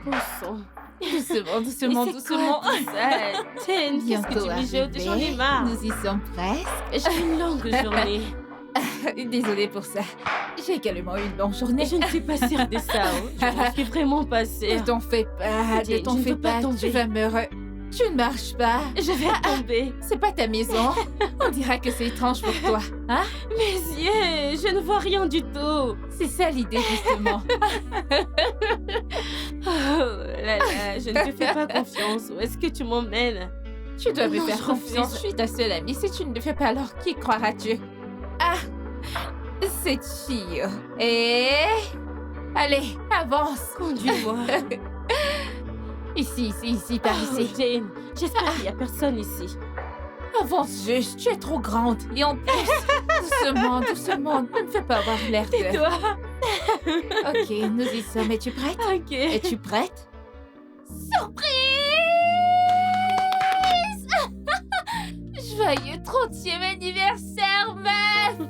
Bon sang. Doucement, Mais doucement, c'est doucement. quoi tout ça? Tiens, qu'est-ce que Bientôt tu mijotes? J'en ai arrivé. marre. Nous y sommes presque. J'ai une longue journée. Désolée pour ça. J'ai également eu une longue journée. Je ne suis pas sûre de ça. Je n'en suis vraiment pas Ne sûre. t'en fais pas, ne Jane, t'en je ne fais veux pas pas. tomber. Tu vas me Tu ne marches pas. Je vais tomber. C'est pas ta maison. On dirait que c'est étrange pour toi. Hein? Mes yeux, je ne vois rien du tout. C'est ça l'idée, justement. Oh là là, je ne te fais pas confiance. Où est-ce que tu m'emmènes? Tu dois me Non, faire je confiance. refuse. Je suis ta seule amie. Si tu ne le fais pas, alors qui croiras-tu? Ah! Cette fille. Et... Allez, avance. Conduis-moi. Ici, par Oh, ici. Jane, j'espère qu'il n'y a personne ici. Avance juste, tu es trop grande. Et en plus, doucement, doucement, ne me fais pas avoir l'air de... Toi? Ok, nous y sommes. Es-tu prête? Ok. Es-tu prête? Surprise! Joyeux 30e anniversaire, meuf!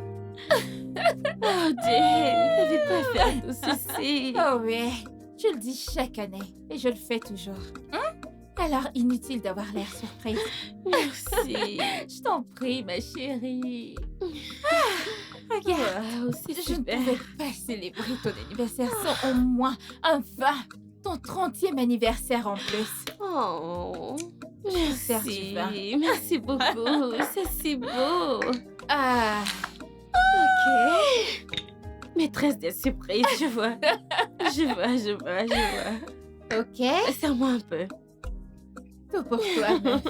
Oh, Jane, t'avais pas fait tout ceci. Oh oui, je le dis chaque année et je le fais toujours. Alors, inutile d'avoir l'air surprise. Merci. Je t'en prie, ma chérie. Regarde, Waouh, c'est je ne super. pouvais pas célébrer ton anniversaire sans au moins, enfin, ton 30e anniversaire en plus. Oh, sers du vin. merci. Merci beaucoup. C'est si beau. Ah, Ok. Maîtresse des surprises, je vois. Je vois. ok, Serre-moi un peu. tout pour toi, meuf.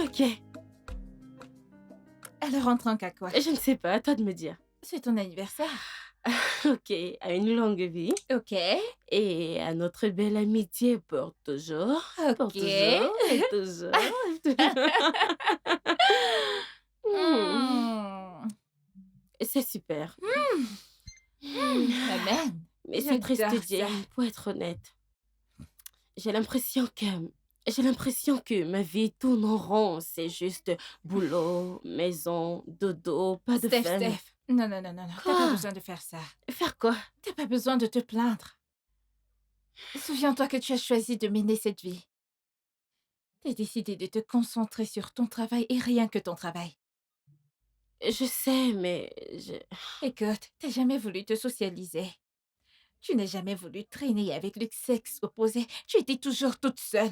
Ok. Alors, entrons qu'à quoi? Je ne sais pas, à toi de me dire. C'est ton anniversaire. Ok, à une longue vie Ok, et à notre belle amitié pour toujours. Pour ok. toujours et toujours. Hmm. C'est super. Amen. Mais c'est triste, J'adore ça. Jane, pour être honnête. J'ai l'impression que ma vie tourne en rond. C'est juste boulot, maison, dodo, pas de Steph, fun. Steph. Non, non, non, non, non. T'as Quoi? pas besoin de faire ça. Faire quoi? T'as pas besoin de te plaindre. Souviens-toi que tu as choisi de mener cette vie. T'as décidé de te concentrer sur ton travail et rien que ton travail. Je sais, mais Écoute, t'as jamais voulu te socialiser. Tu n'as jamais voulu traîner avec le sexe opposé. Tu étais toujours toute seule.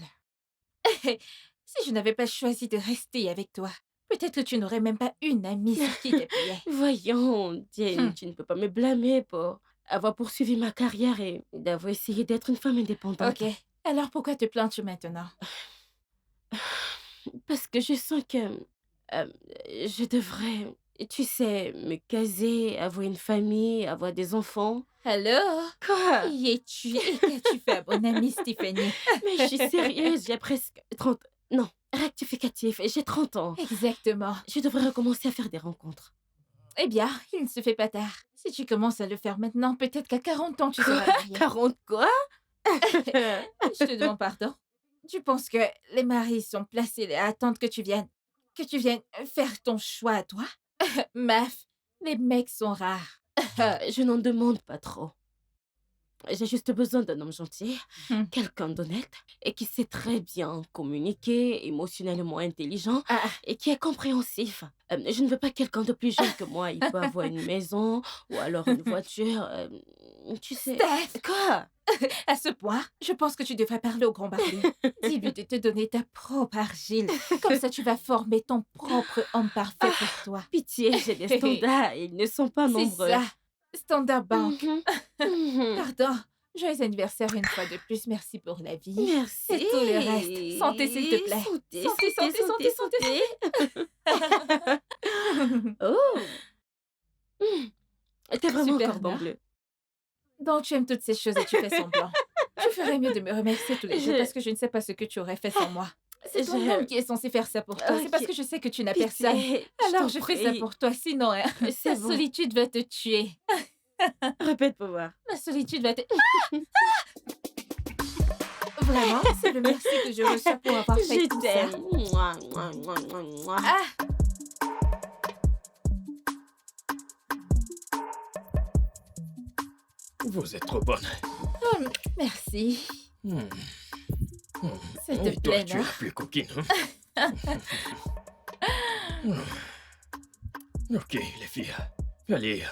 Si je n'avais pas choisi de rester avec toi, peut-être que tu n'aurais même pas une amie sur qui t'appuyer. Voyons, Jane, Hmm. tu ne peux pas me blâmer pour avoir poursuivi ma carrière et d'avoir essayé d'être une femme indépendante. Ok, alors pourquoi te plains-tu maintenant? Parce que je sens que je devrais, tu sais, me caser, avoir une famille, avoir des enfants. Alors, Quoi? qui es-tu et qu'as-tu fait à mon amie Stéphanie? Mais je suis sérieuse, j'ai presque 30... Non, rectificatif, j'ai 30 ans. Exactement. Je devrais recommencer à faire des rencontres. Eh bien, il ne se fait pas tard. Si tu commences à le faire maintenant, peut-être qu'à 40 ans, tu seras mariée. 40 quoi? Je te demande pardon. Tu penses que les maris sont placés à attendre que tu viennes faire ton choix à toi? Maf, les mecs sont rares. Je n'en demande pas trop. J'ai juste besoin d'un homme gentil, Hmm. quelqu'un d'honnête et qui sait très bien communiquer, émotionnellement intelligent Ah, et qui est compréhensif. Je ne veux pas quelqu'un de plus jeune que moi. Il peut avoir une maison ou alors une voiture. Tu sais. Steph, Quoi? à ce point, je pense que tu devrais parler au grand barbier. Dis-lui de te donner ta propre argile. Comme ça, tu vas former ton propre homme parfait pour toi. Pitié, j'ai des standards et ils ne sont pas C'est nombreux. ça. Standard Bank. Mhm. Mhm. Pardon. Joyeux anniversaire une fois de plus. Merci pour la vie. Merci. Et tout le reste. Santé, s'il te plaît. Santé, Santé, santé, santé, Oh! T'es vraiment un Super, cordon non? bleu. Donc, tu aimes toutes ces choses et tu fais semblant. Tu ferais mieux de me remercier tous les jours Je- parce que je ne sais pas ce que tu aurais fait sans moi. C'est ton Je- homme qui est censé faire ça pour toi. C'est parce Ok. que je sais que tu n'as personne. Pitié, Alors, t'en je fais ça prie. pour toi. Sinon, hein, C'est la bon. solitude va te tuer. Répète pour voir. La solitude va te... Vraiment, c'est le merci que je reçois pour avoir fait Je tout ça. t'aime. Mouah, mouah, mouah, mouah, mouah. Ah, Vous êtes trop bonne. Oh, merci. Hmm. Hmm. S'il te Et toi, plaît, tu es non? la plus coquine. Hein? Ok, les filles. Allez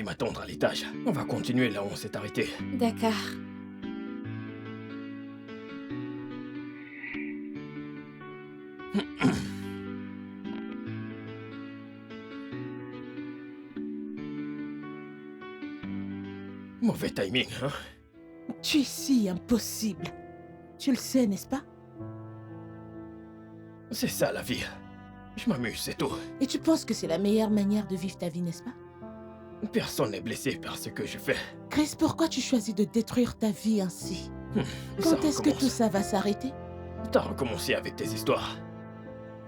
m'attendre à l'étage. On va continuer là où on s'est arrêté. D'accord. Mauvais timing, hein? Tu es si impossible. Tu le sais, n'est-ce pas? C'est ça la vie. Je m'amuse, c'est tout. Et tu penses que c'est la meilleure manière de vivre ta vie, n'est-ce pas? Personne n'est blessé par ce que je fais. Chris, pourquoi tu choisis de détruire ta vie ainsi? Ça Quand est-ce que recommence. tout ça va s'arrêter? T'as recommencé avec tes histoires.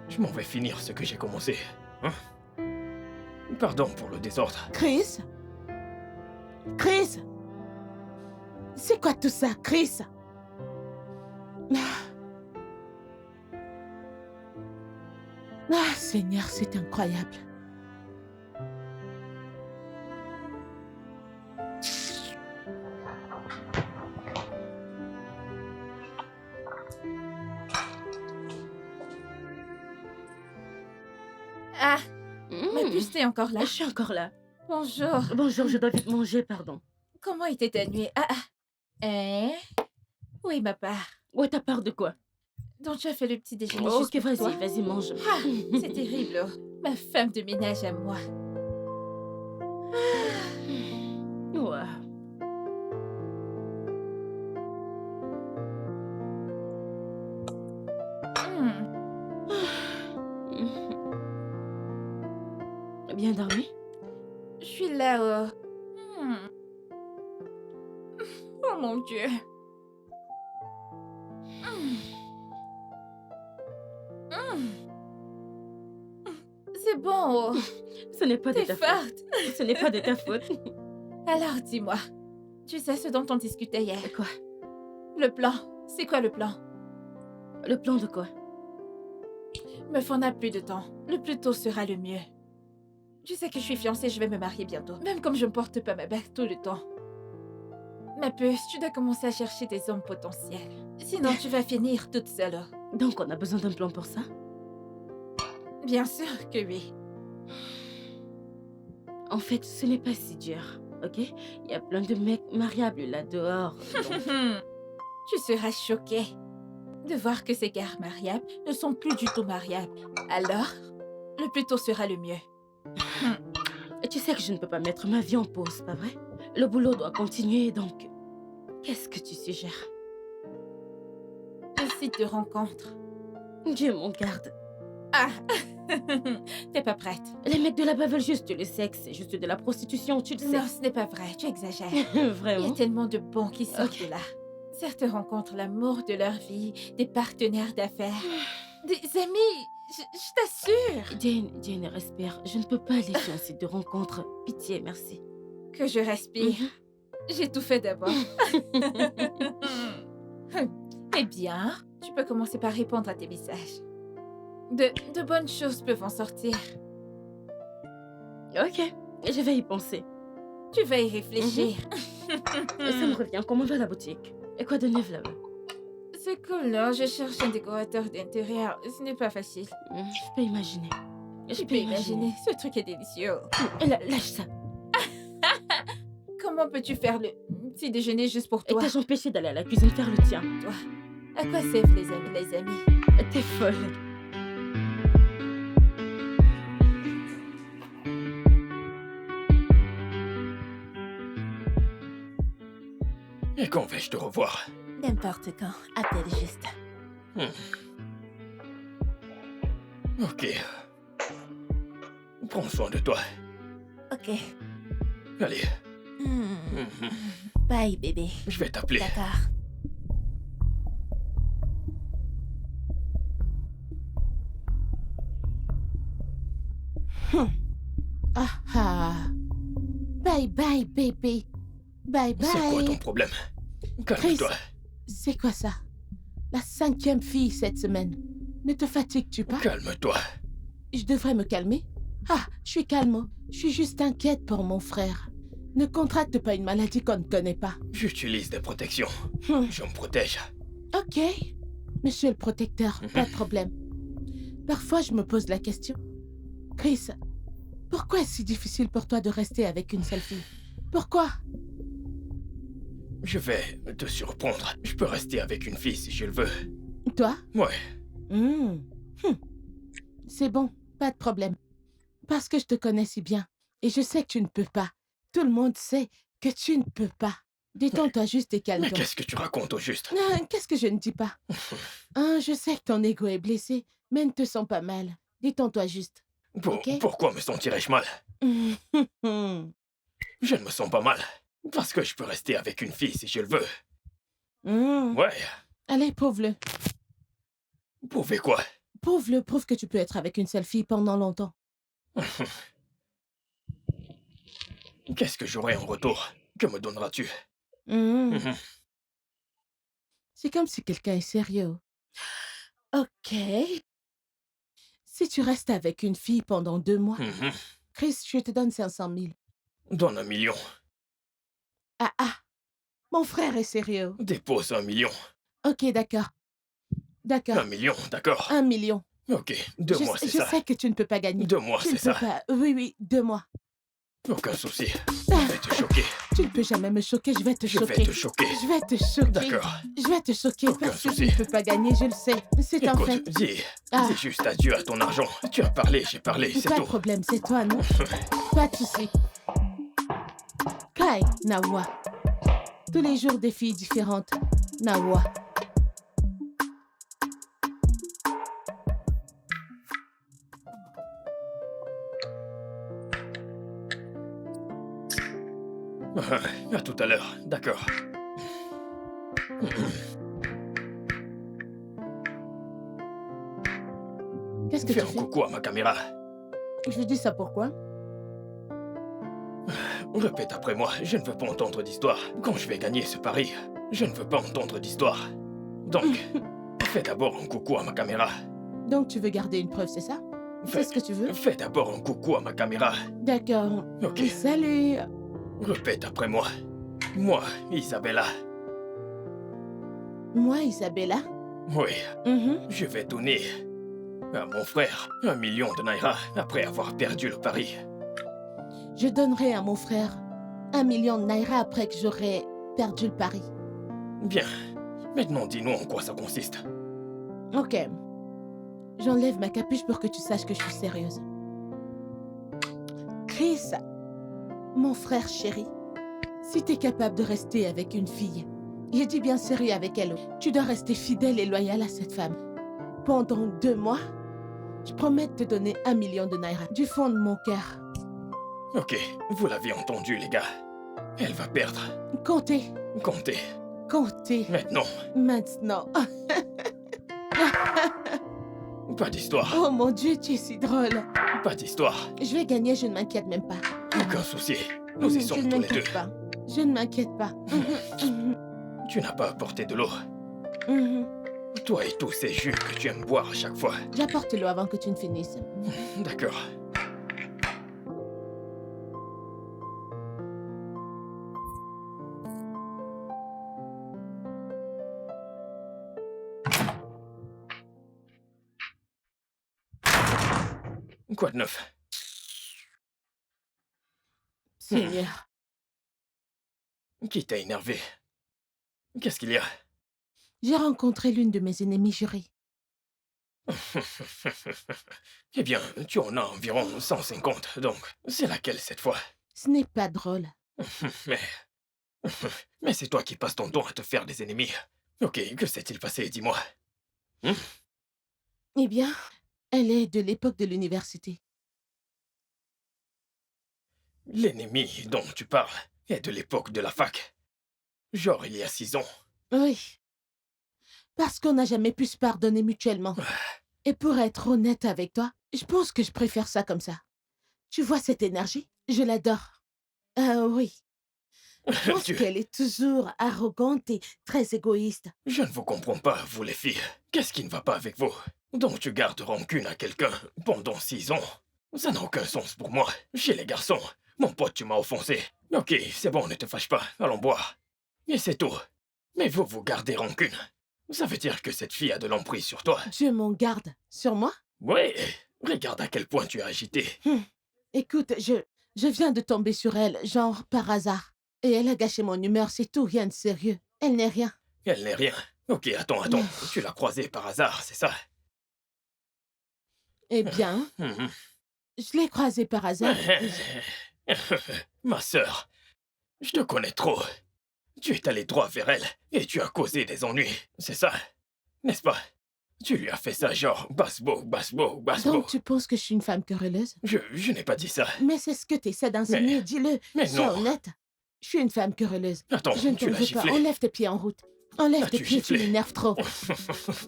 Je m'en vais finir ce que j'ai commencé. Hein? Pardon pour le désordre. Chris? Chris? C'est quoi tout ça, Chris? Ah, Seigneur, c'est incroyable. Ah, ma Hmm. puce, t'es encore là? Je suis encore là. Bonjour. Bonjour, je dois vite manger, pardon. Comment était ta nuit? Hein? Oui, ma part. Ouais, ta part de quoi? Donc, tu as fait le petit déjeuner Ok, juste pour toi? vas-y, mange. Ah, c'est terrible. Oh. Ma femme de ménage à moi. Ouais. Hmm. Bien dormi? Je suis là. Hmm. Oh mon Dieu. Hmm. Hmm. C'est bon. Oh. Ce n'est pas de T'es ta faute. forte. Ce n'est pas de ta faute. Alors, dis-moi. Tu sais ce dont on discutait hier? Quoi? Le plan. C'est quoi le plan? Le plan de quoi? Meuf, on n'a plus de temps. Le plus tôt sera le mieux. Tu sais que je suis fiancée, je vais me marier bientôt. Même comme je ne porte pas ma bague tout le temps. Ma puce, tu dois commencer à chercher des hommes potentiels. Sinon, tu vas finir toute seule. Donc, on a besoin d'un plan pour ça? Bien sûr que oui. En fait, ce n'est pas si dur, ok? Il y a plein de mecs mariables là dehors. donc- Tu seras choquée de voir que ces gars mariables ne sont plus du tout mariables. Alors, le plus tôt sera le mieux. Et tu sais que je ne peux pas mettre ma vie en pause, pas vrai? Le boulot doit continuer, donc... Qu'est-ce que tu suggères? Un site de rencontre. Dieu m'en garde. Ah T'es pas prête. Les mecs de là-bas veulent juste le sexe, c'est juste de la prostitution, tu le sais. Non, ce n'est pas vrai, tu exagères. Il y a Vraiment? tellement de bons qui sortent Ok. de là. Certains rencontrent l'amour de leur vie, des partenaires d'affaires, des amis, je t'assure. Jane, respire. Je ne peux pas aller sur un site de rencontre. Pitié, merci. Que je respire. J'ai tout fait d'abord. Eh bien, tu peux commencer par répondre à tes messages. De bonnes choses peuvent en sortir. Ok, je vais y penser. Tu vas y réfléchir. Ça me revient, comment va la boutique? Et quoi de neuf là-bas? C'est cool, non? Je cherche un décorateur d'intérieur. Ce n'est pas facile. Je peux imaginer. Tu peux imaginer, ce truc est délicieux. Lâche ça. Comment peux-tu faire le petit déjeuner juste pour Et toi? t'as empêché d'aller à la cuisine faire le tien. À quoi servent les amis? T'es folle. Et quand vais-je te revoir? N'importe quand, appelle juste. Ok. Prends soin de toi. Ok. Allez, Bye, bébé. je vais t'appeler. D'accord. Ah ah. Bye bye, bébé. Bye bye. C'est quoi ton problème? Calme-toi. C'est quoi ça? La 5e fille cette semaine. Ne te fatigues-tu pas? Calme-toi. Je devrais me calmer? Ah, je suis calme. Je suis juste inquiète pour mon frère. Ne contracte pas une maladie qu'on ne connaît pas. J'utilise des protections. Je me protège. Ok, monsieur le protecteur, pas de problème. Parfois, je me pose la question. Chris, pourquoi est-ce si difficile pour toi de rester avec une seule fille? Pourquoi? Je vais te surprendre. Je peux rester avec une fille si je le veux. Toi? Ouais. C'est bon, pas de problème. Parce que je te connais si bien. Et je sais que tu ne peux pas. Tout le monde sait que tu ne peux pas. Détends-toi juste et Mais calme-toi. qu'est-ce que tu racontes au juste? Qu'est-ce que je ne dis pas? Je sais que ton ego est blessé, mais ne te sens pas mal. Détends-toi juste. Ok? Pourquoi me sentirais-je mal? Je ne me sens pas mal. Parce que je peux rester avec une fille si je le veux. Ouais. Allez, prouve-le. Pouvez quoi? Prouve-le, prouve que tu peux être avec une seule fille pendant longtemps. Qu'est-ce que j'aurai en retour? Que me donneras-tu? C'est comme si quelqu'un est sérieux. Ok. Si tu restes avec une fille pendant 2 mois, Chris, je te donne 500 000. Donne 1 million. Ah, mon frère est sérieux. Dépose 1 million. Ok, d'accord. 1 million, d'accord. 1 million. Ok, 2 mois, c'est ça. Je sais que tu ne peux pas gagner. 2 mois, Tu ne c'est peux ça. pas. Oui, 2 mois. Aucun souci. Je vais te choquer. Tu ne peux jamais me choquer, je vais te Je choquer. vais te choquer. Je vais te choquer. D'accord. Je vais te choquer Aucun parce que souci. tu ne peux pas gagner, je le sais. C'est un Écoute, fait. dis Ah. juste adieu à ton argent. Tu as parlé, j'ai parlé, c'est Pas de tout. problème, c'est toi, non? Pas de souci. Kai, Nawa. Tous les jours des filles différentes. Nawa. À tout à l'heure, d'accord. Qu'est-ce que Fais tu un fais? coucou à ma caméra. Je dis ça pourquoi? Répète après moi, je ne veux pas entendre d'histoire. Quand je vais gagner ce pari, je ne veux pas entendre d'histoire. Donc, fais d'abord un coucou à ma caméra. Donc tu veux garder une preuve, c'est ça? C'est ce que tu veux? Fais d'abord un coucou à ma caméra. D'accord. Ok. Salut. Répète après moi. Moi, Isabella. Moi, Isabella. Oui, Mhm. je vais donner à mon frère 1 million de naira après avoir perdu le pari. Je donnerai à mon frère 1 million de naira après que j'aurai perdu le pari. Bien. Maintenant, dis-nous en quoi ça consiste. Ok. J'enlève ma capuche pour que tu saches que je suis sérieuse. Chris, mon frère chéri, si t'es capable de rester avec une fille, je dis bien sérieux avec elle, tu dois rester fidèle et loyal à cette femme. Pendant 2 mois, je promets de te donner 1 million de naira du fond de mon cœur. Ok, vous l'avez entendu, les gars. Elle va perdre. Comptez, Comptez. comptez, Maintenant. maintenant. Pas d'histoire. Oh mon Dieu, tu es si drôle. Pas d'histoire. Je vais gagner, je ne m'inquiète même pas. Aucun souci. Nous y Je sommes ne tous les deux. m'inquiète pas. Je ne m'inquiète pas. Tu n'as pas apporté de l'eau. Mhm. Toi et tous ces jus que tu aimes boire à chaque fois. J'apporte l'eau avant que tu ne finisses. D'accord. Quoi de neuf? Seigneur, Qui t'a énervé? Qu'est-ce qu'il y a? j'ai rencontré l'une de mes ennemies jurées. Eh bien, tu en as environ 150, donc c'est laquelle cette fois? Ce n'est pas drôle. Mais... Mais c'est toi qui passes ton temps à te faire des ennemis. Ok, que s'est-il passé, dis-moi? Eh bien, elle est de l'époque de l'université. L'ennemi dont tu parles est de l'époque de la fac. Genre il y a 6 ans. Oui. Parce qu'on n'a jamais pu se pardonner mutuellement. Et pour être honnête avec toi, je pense que je préfère ça comme ça. Tu vois cette énergie? Je l'adore. Ah oui. Je pense Tu- qu'elle est toujours arrogante et très égoïste. Je ne vous comprends pas, vous les filles. Qu'est-ce qui ne va pas avec vous? Donc tu gardes rancune à quelqu'un pendant 6 ans? Ça n'a aucun sens pour moi. Chez les garçons, mon pote, tu m'as offensé. Ok, c'est bon, ne te fâche pas. Allons boire. Et c'est tout. Mais vous gardez rancune. Ça veut dire que cette fille a de l'emprise sur toi. Dieu m'en garde. Sur moi? Oui, regarde à quel point tu es agité. Écoute, je viens de tomber sur elle, genre par hasard. Et elle a gâché mon humeur, c'est tout, rien de sérieux. Elle n'est rien. Elle n'est rien. Ok, attends. Tu l'as croisée par hasard, c'est ça? Eh bien, Mhm. je l'ai croisée par hasard. Ma sœur, je te connais trop. Tu es allé droit vers elle et tu as causé des ennuis, c'est ça? N'est-ce pas? Tu lui as fait ça genre basse-beau. Donc tu penses que je suis une femme querelleuse? Je n'ai pas dit ça. Mais c'est ce que tu essaies d'enseigner, dis-le. Mais Sois non. honnête. Je suis une femme querelleuse. Attends, Je ne tu t'en l'as veux pas. giflé. Enlève tes pieds en route. Enlève tes L'as-tu pieds, tu giflé? m'énerves trop.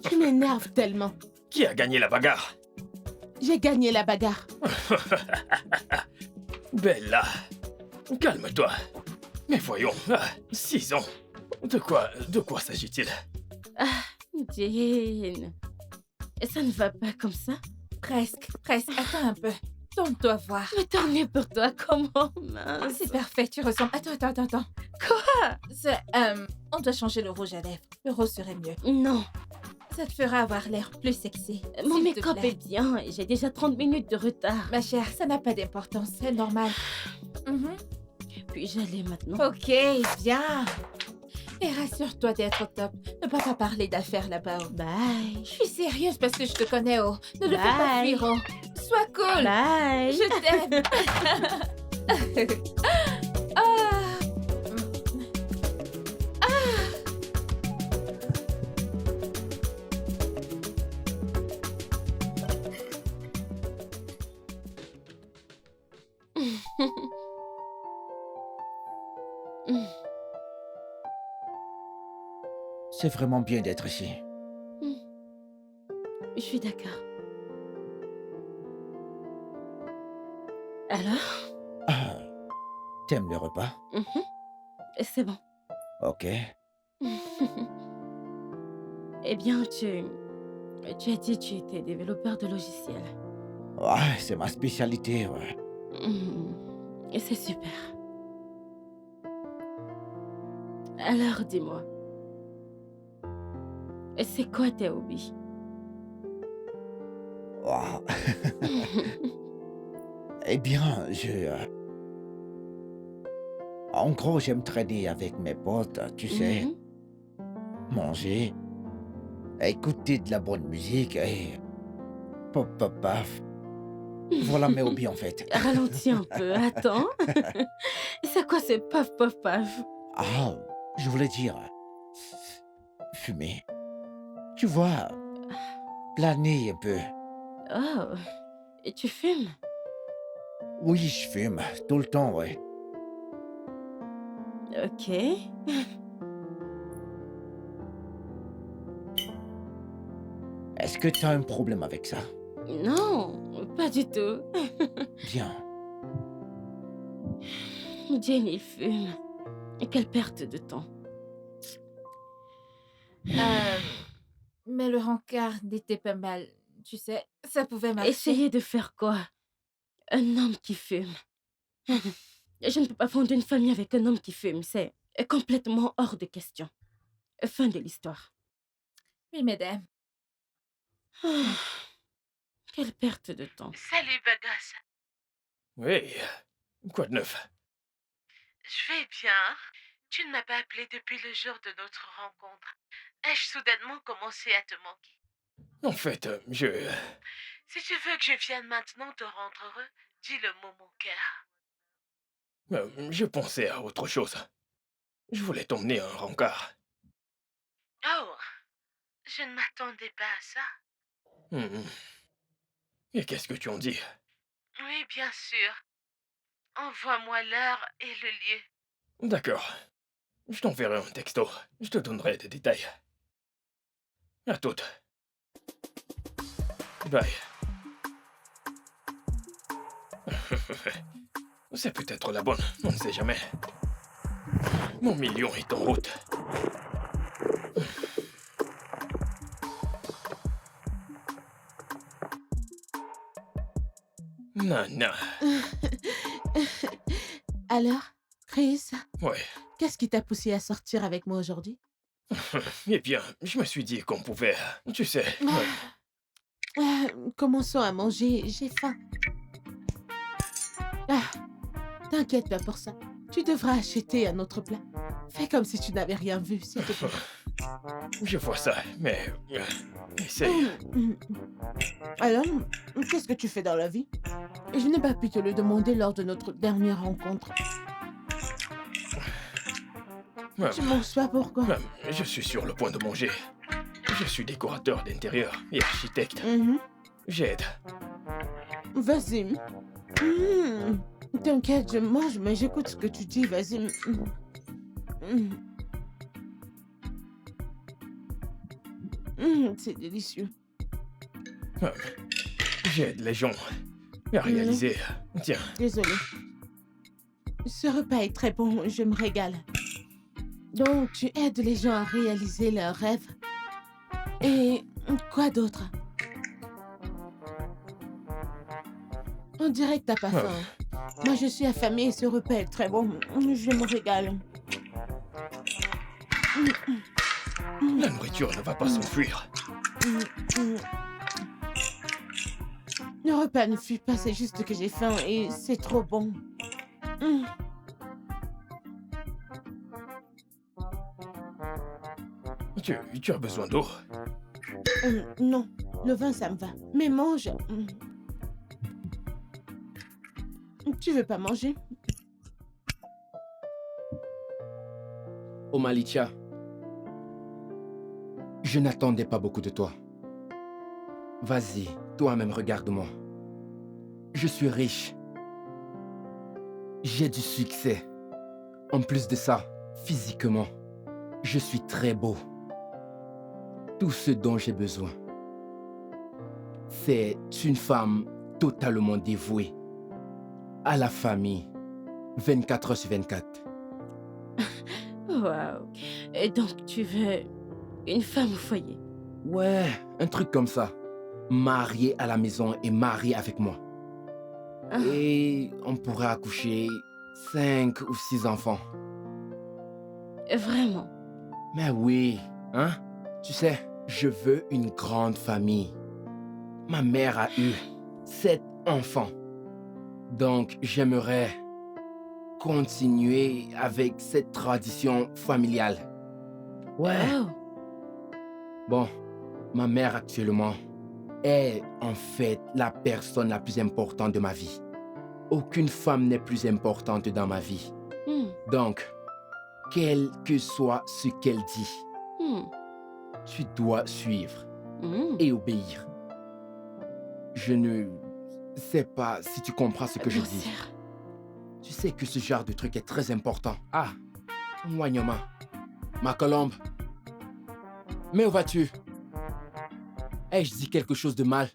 Tu m'énerves tellement. Qui a gagné la bagarre? J'ai gagné la bagarre. Bella, calme-toi. Mais voyons, 6 ans. De quoi s'agit-il? Jane, ça ne va pas comme ça? Presque. Attends un peu. Tourne-toi voir. Mais tant mieux pour toi, comment, mince. C'est parfait, tu ressembles. Attends. Quoi? On doit changer le rouge à lèvres. Le rose serait mieux. Non, Ça te fera avoir l'air plus sexy. mon S'il te make-up plaît. est bien et j'ai déjà 30 minutes de retard. Ma chère, ça n'a pas d'importance, c'est normal. Mhm. Puis-je aller maintenant? Ok, viens. Et rassure-toi d'être au top. Ne pas parler d'affaires là-bas. Oh. Bye. Je suis sérieuse parce que je te connais, oh. Ne le fais pas Bye. fuir, oh. Sois cool. Bye. Je t'aime. Ah. C'est vraiment bien d'être ici. Je suis d'accord. Alors? Ah, t'aimes le repas? C'est bon. Ok. Eh bien, tu as dit que tu étais développeur de logiciels. Ouais, c'est ma spécialité, ouais. Et c'est super. Alors, dis-moi. C'est quoi tes hobbies? Wow. Eh bien, en gros, j'aime traîner avec mes potes, tu sais, Mhm. manger, écouter de la bonne musique et... Pop, pop, paf. Voilà mes hobbies, en fait. Ralentis un peu, attends. C'est quoi ce paf paf paf? Ah, je voulais dire... fumer. Tu vois, planer un peu. Oh, et tu fumes? Oui, je fume, tout le temps, ouais. Ok. Est-ce que t'as un problème avec ça? Non, pas du tout. Bien. Jane, il fume. Quelle perte de temps. Mais le rencard n'était pas mal. Tu sais, ça pouvait marcher. Essayez de faire quoi? Un homme qui fume. Je ne peux pas fonder une famille avec un homme qui fume. C'est complètement hors de question. Fin de l'histoire. Oui, mesdames. Quelle perte de temps. Salut, beau gosse. Oui, quoi de neuf? Je vais bien. Tu ne m'as pas appelé depuis le jour de notre rencontre. Ai-je soudainement commencé à te manquer? En fait, Si tu veux que je vienne maintenant te rendre heureux, dis le mot mon cœur. je pensais à autre chose. Je voulais t'emmener à un rencard. Oh, je ne m'attendais pas à ça. Et qu'est-ce que tu en dis? Oui, bien sûr. Envoie-moi l'heure et le lieu. D'accord. Je t'enverrai un texto. Je te donnerai des détails. À toutes. Bye. C'est peut-être la bonne, on ne sait jamais. Mon million est en route. Nana. Alors, Chris, Ouais. qu'est-ce qui t'a poussé à sortir avec moi aujourd'hui? Eh bien, je me suis dit qu'on pouvait... Tu sais... Commençons à manger, j'ai faim. Ah, t'inquiète pas pour ça. Tu devras acheter un autre plat. Fais comme si tu n'avais rien vu, s'il te plaît. Je vois ça, mais... essaye. Alors, qu'est-ce que tu fais dans la vie? Je n'ai pas pu te le demander lors de notre dernière rencontre. Tu manges pas pourquoi? Je suis sur le point de manger. Je suis décorateur d'intérieur et architecte. J'aide. Vas-y. T'inquiète, je mange, mais j'écoute ce que tu dis, vas-y. C'est délicieux. J'aide les gens à réaliser... Tiens, Désolée. Ce repas est très bon, je me régale. Donc, tu aides les gens à réaliser leurs rêves. Et quoi d'autre? On dirait que t'as pas faim. Moi, je suis affamée et ce repas est très bon. Je me régale. la nourriture ne va pas s'enfuir. Le repas ne fuit pas, c'est juste que j'ai faim et c'est trop bon. Tu as besoin d'eau? Non, le vin, ça me va. Mais mange. Tu veux pas manger? Oh Malicia, je n'attendais pas beaucoup de toi. Vas-y, toi-même regarde-moi. Je suis riche. J'ai du succès. En plus de ça, physiquement, je suis très beau. Tout ce dont j'ai besoin, c'est une femme totalement dévouée à la famille, 24 heures sur 24. Waouh. Et donc, tu veux une femme au foyer? Ouais, un truc comme ça. Mariée à la maison et mariée avec moi. Ah. Et on pourrait accoucher 5 ou 6 enfants. Vraiment? Mais oui, hein? Tu sais, je veux une grande famille. Ma mère a eu 7 enfants. Donc, j'aimerais continuer avec cette tradition familiale. Ouais. Oh. Bon, ma mère actuellement est en fait la personne la plus importante de ma vie. Aucune femme n'est plus importante dans ma vie. Donc, quel que soit ce qu'elle dit, tu dois suivre et obéir. Je ne sais pas si tu comprends ce que je dis. Tu sais que ce genre de truc est très important. Ah, Wanyama, ma colombe. Mais où vas-tu? Ai-je dit quelque chose de mal?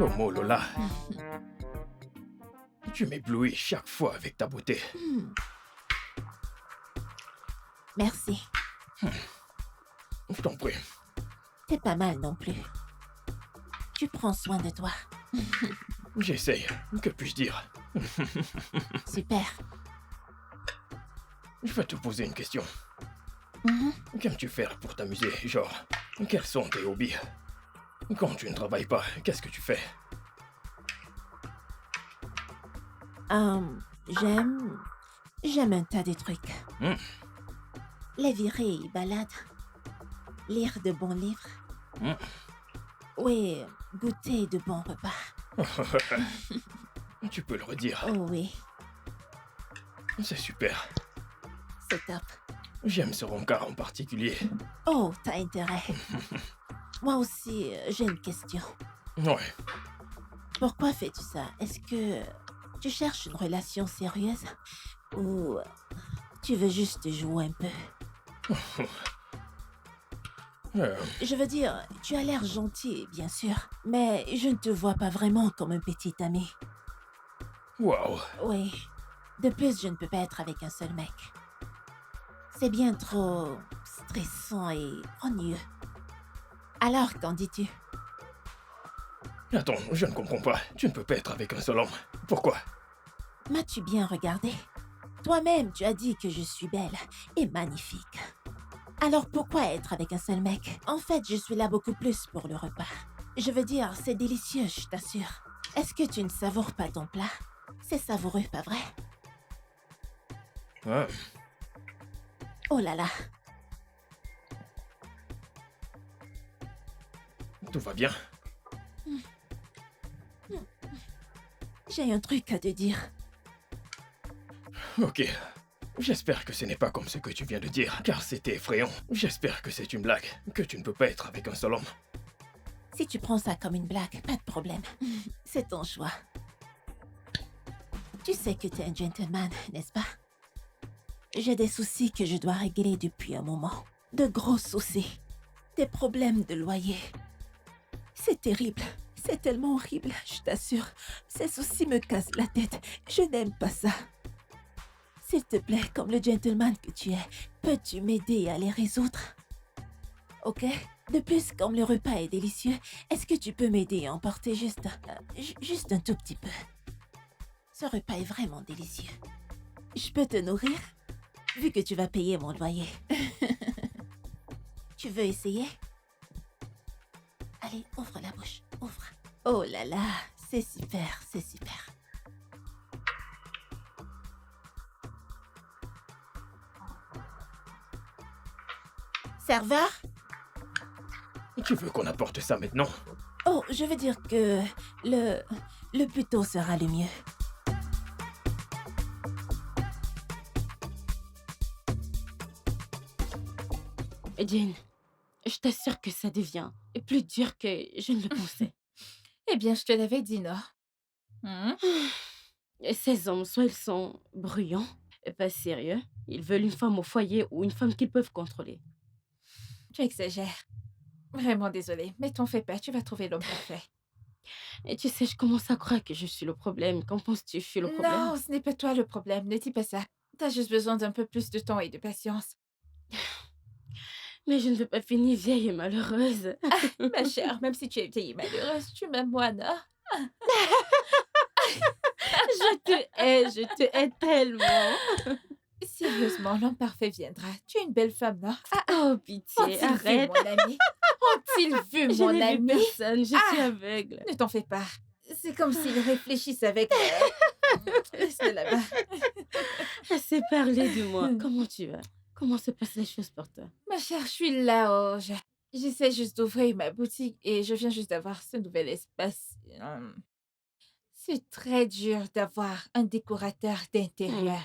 Oh Molola, tu m'éblouis chaque fois avec ta beauté. Merci. Je t'en prie. T'es pas mal non plus. Tu prends soin de toi. J'essaye. Que puis-je dire? Super. Je vais te poser une question. Qu'aimes-tu faire pour t'amuser? Genre, quels sont tes hobbies? Quand tu ne travailles pas, qu'est-ce que tu fais? J'aime un tas de trucs. Les virées et balades. Lire de bons livres. Oui, goûter de bons repas. Tu peux le redire. Oh oui, C'est super. c'est top. J'aime ce rencard en particulier. Oh, t'as intérêt. Moi aussi, j'ai une question. Ouais. Pourquoi fais-tu ça? Est-ce que tu cherches une relation sérieuse? Ou tu veux juste jouer un peu? Je veux dire, tu as l'air gentil, bien sûr, mais je ne te vois pas vraiment comme un petit ami. Waouh. Oui. De plus, je ne peux pas être avec un seul mec. C'est bien trop stressant et ennuyeux. Alors, qu'en dis-tu? Attends, je ne comprends pas. Tu ne peux pas être avec un seul homme. Pourquoi? M'as-tu bien regardé? Toi-même, tu as dit que je suis belle et magnifique. Alors pourquoi être avec un seul mec? En fait, je suis là beaucoup plus pour le repas. Je veux dire, c'est délicieux, je t'assure. Est-ce que tu ne savoures pas ton plat? C'est savoureux, pas vrai? Ah, Oh là là, tout va bien? j'ai un truc à te dire. Ok. J'espère que ce n'est pas comme ce que tu viens de dire, car c'était effrayant. J'espère que c'est une blague, que tu ne peux pas être avec un seul homme. Si tu prends ça comme une blague, pas de problème. C'est ton choix. Tu sais que t'es un gentleman, n'est-ce pas? J'ai des soucis que je dois régler depuis un moment. De gros soucis. Des problèmes de loyer. C'est terrible. C'est tellement horrible, je t'assure. Ces soucis me cassent la tête. Je n'aime pas ça. S'il te plaît, comme le gentleman que tu es, peux-tu m'aider à les résoudre? Ok? De plus, comme le repas est délicieux, est-ce que tu peux m'aider à emporter juste un tout petit peu? Ce repas est vraiment délicieux. Je peux te nourrir? Vu que tu vas payer mon loyer. Tu veux essayer? Allez, ouvre la bouche, ouvre. Oh là là, c'est super, c'est super. Serveur? Tu veux qu'on apporte ça maintenant? Oh, je veux dire que le plus tôt sera le mieux. Jane, je t'assure que ça devient plus dur que je ne le pensais. Eh bien, je te l'avais dit, non? Ces hommes, soit ils sont bruyants, et pas sérieux, ils veulent une femme au foyer ou une femme qu'ils peuvent contrôler. Tu exagères. Vraiment désolée, mais t'en fais pas, tu vas trouver l'homme parfait. Et tu sais, je commence à croire que je suis le problème. Qu'en penses-tu, je suis le problème? Non, ce n'est pas toi le problème, ne dis pas ça. T'as juste besoin d'un peu plus de temps et de patience. Mais je ne veux pas finir vieille et malheureuse. Ma chère, même si tu es vieille et malheureuse, tu m'aimes moi, non? Je te hais tellement. Sérieusement, l'homme parfait viendra. Tu es une belle femme, non? Oh, Ont-ils pitié, vu arrête. mon ami? Ont-ils vu Je mon n'ai vu ami? personne, je suis aveugle. Ne t'en fais pas. C'est comme s'ils réfléchissent avec... Laisse-le là-bas. Assez parlé de moi. Comment tu vas? Comment se passent les choses pour toi? Ma chère, je suis là. J'essaie juste d'ouvrir ma boutique et je viens juste d'avoir ce nouvel espace. C'est très dur d'avoir un décorateur d'intérieur.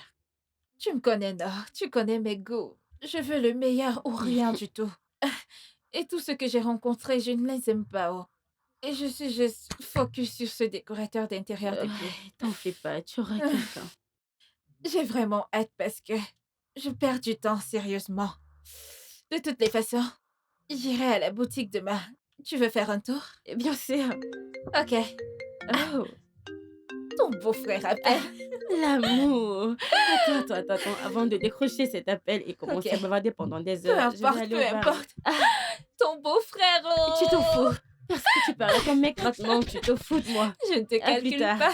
Tu me connais, Nord. Tu connais mes goûts. Je veux le meilleur ou rien du tout. Et tout ce que j'ai rencontré, je ne les aime pas. Oh. Et je suis juste focus sur ce décorateur d'intérieur depuis. T'en fais pas, tu auras quelqu'un. J'ai vraiment hâte parce que je perds du temps, sérieusement. De toutes les façons, j'irai à la boutique demain. Tu veux faire un tour? Bien sûr. Ok. Oh, Ton beau-frère appelle. l'amour. Attends. Avant de décrocher cet appel et commencer Ok. à bavarder pendant des Peu heures, je vais importe, aller peu au bar. importe. Ton beau-frère, oh. Tu t'en fous. Parce que tu parles à ton mec maintenant, tu te fous de moi. Je ne te À plus calcule tard. pas.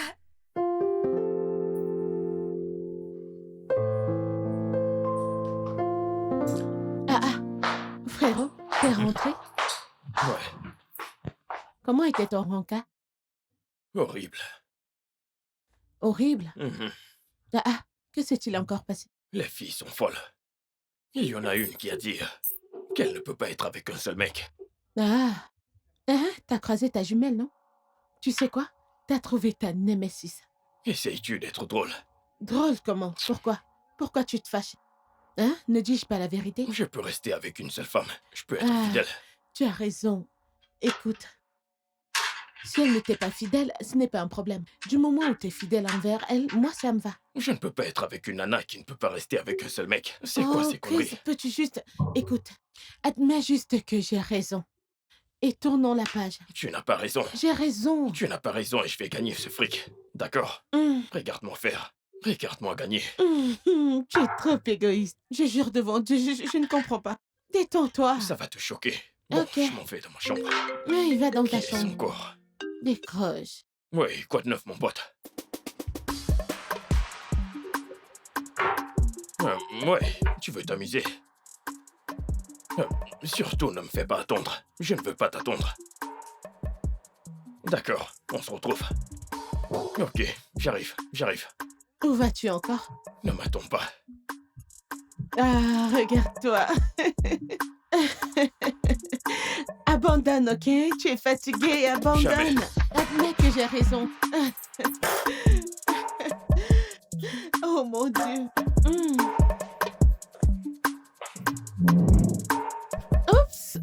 Frérot, t'es rentré? Ouais, Comment était ton rencard? horrible. Horrible. Mhm. Que s'est-il encore passé? Les filles sont folles. Il y en a une qui a dit qu'elle ne peut pas être avec un seul mec. T'as croisé ta jumelle, non? Tu sais quoi? T'as trouvé ta némésis. Essayes-tu d'être drôle? Drôle comment? Pourquoi? Pourquoi tu te fâches? Ne dis-je pas la vérité? Je peux rester avec une seule femme. Je peux être Ah. fidèle. Tu as raison. Écoute, si elle n'était pas fidèle, ce n'est pas un problème. Du moment où tu es fidèle envers elle, moi, ça me va. Je ne peux pas être avec une nana qui ne peut pas rester avec un seul mec. C'est quoi ces Chris, conneries? peux-tu juste... Écoute, admets juste que j'ai raison. Et tournons la page. Tu n'as pas raison. J'ai raison. Tu n'as pas raison et je vais gagner ce fric. D'accord? Regarde-moi faire. Regarde-moi gagner. Tu es trop égoïste. Je jure devant Dieu, je ne comprends pas. Détends-toi. Ça va te choquer. Bon, Ok. je m'en vais dans ma chambre. Oui, va dans Qui ta est son chambre. corps? Décroche. Oui, quoi de neuf, mon pote? Ouais, tu veux t'amuser. Surtout, ne me fais pas attendre. Je ne veux pas t'attendre. D'accord, on se retrouve. Ok, j'arrive. Où vas-tu encore? Ne m'attends pas. Ah, regarde-toi. Abandonne, ok? Tu es fatigué, abandonne. Jamais. Admets que j'ai raison. Oh mon Dieu. Oups.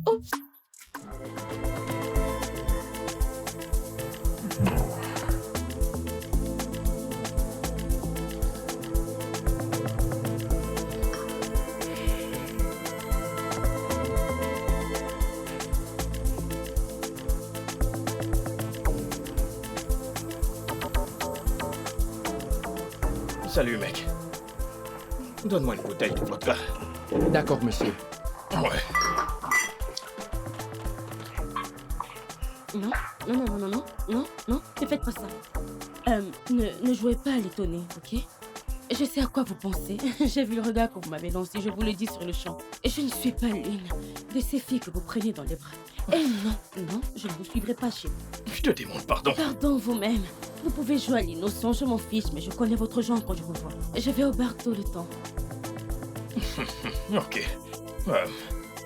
Salut, mec. Donne-moi une bouteille de vodka. D'accord, monsieur. Ouais. Non, ne faites pas ça. Ne jouez pas à l'étonner, ok? Je sais à quoi vous pensez. J'ai vu le regard que vous m'avez lancé, je vous le dis sur le champ. Et je ne suis pas l'une de ces filles que vous prenez dans les bras. Et non, je ne vous suivrai pas chez vous. Je te demande pardon. Pardon vous-même. Vous pouvez jouer à l'innocent, je m'en fiche, mais je connais votre genre quand je vous vois. Je vais au bar tout le temps. Ok.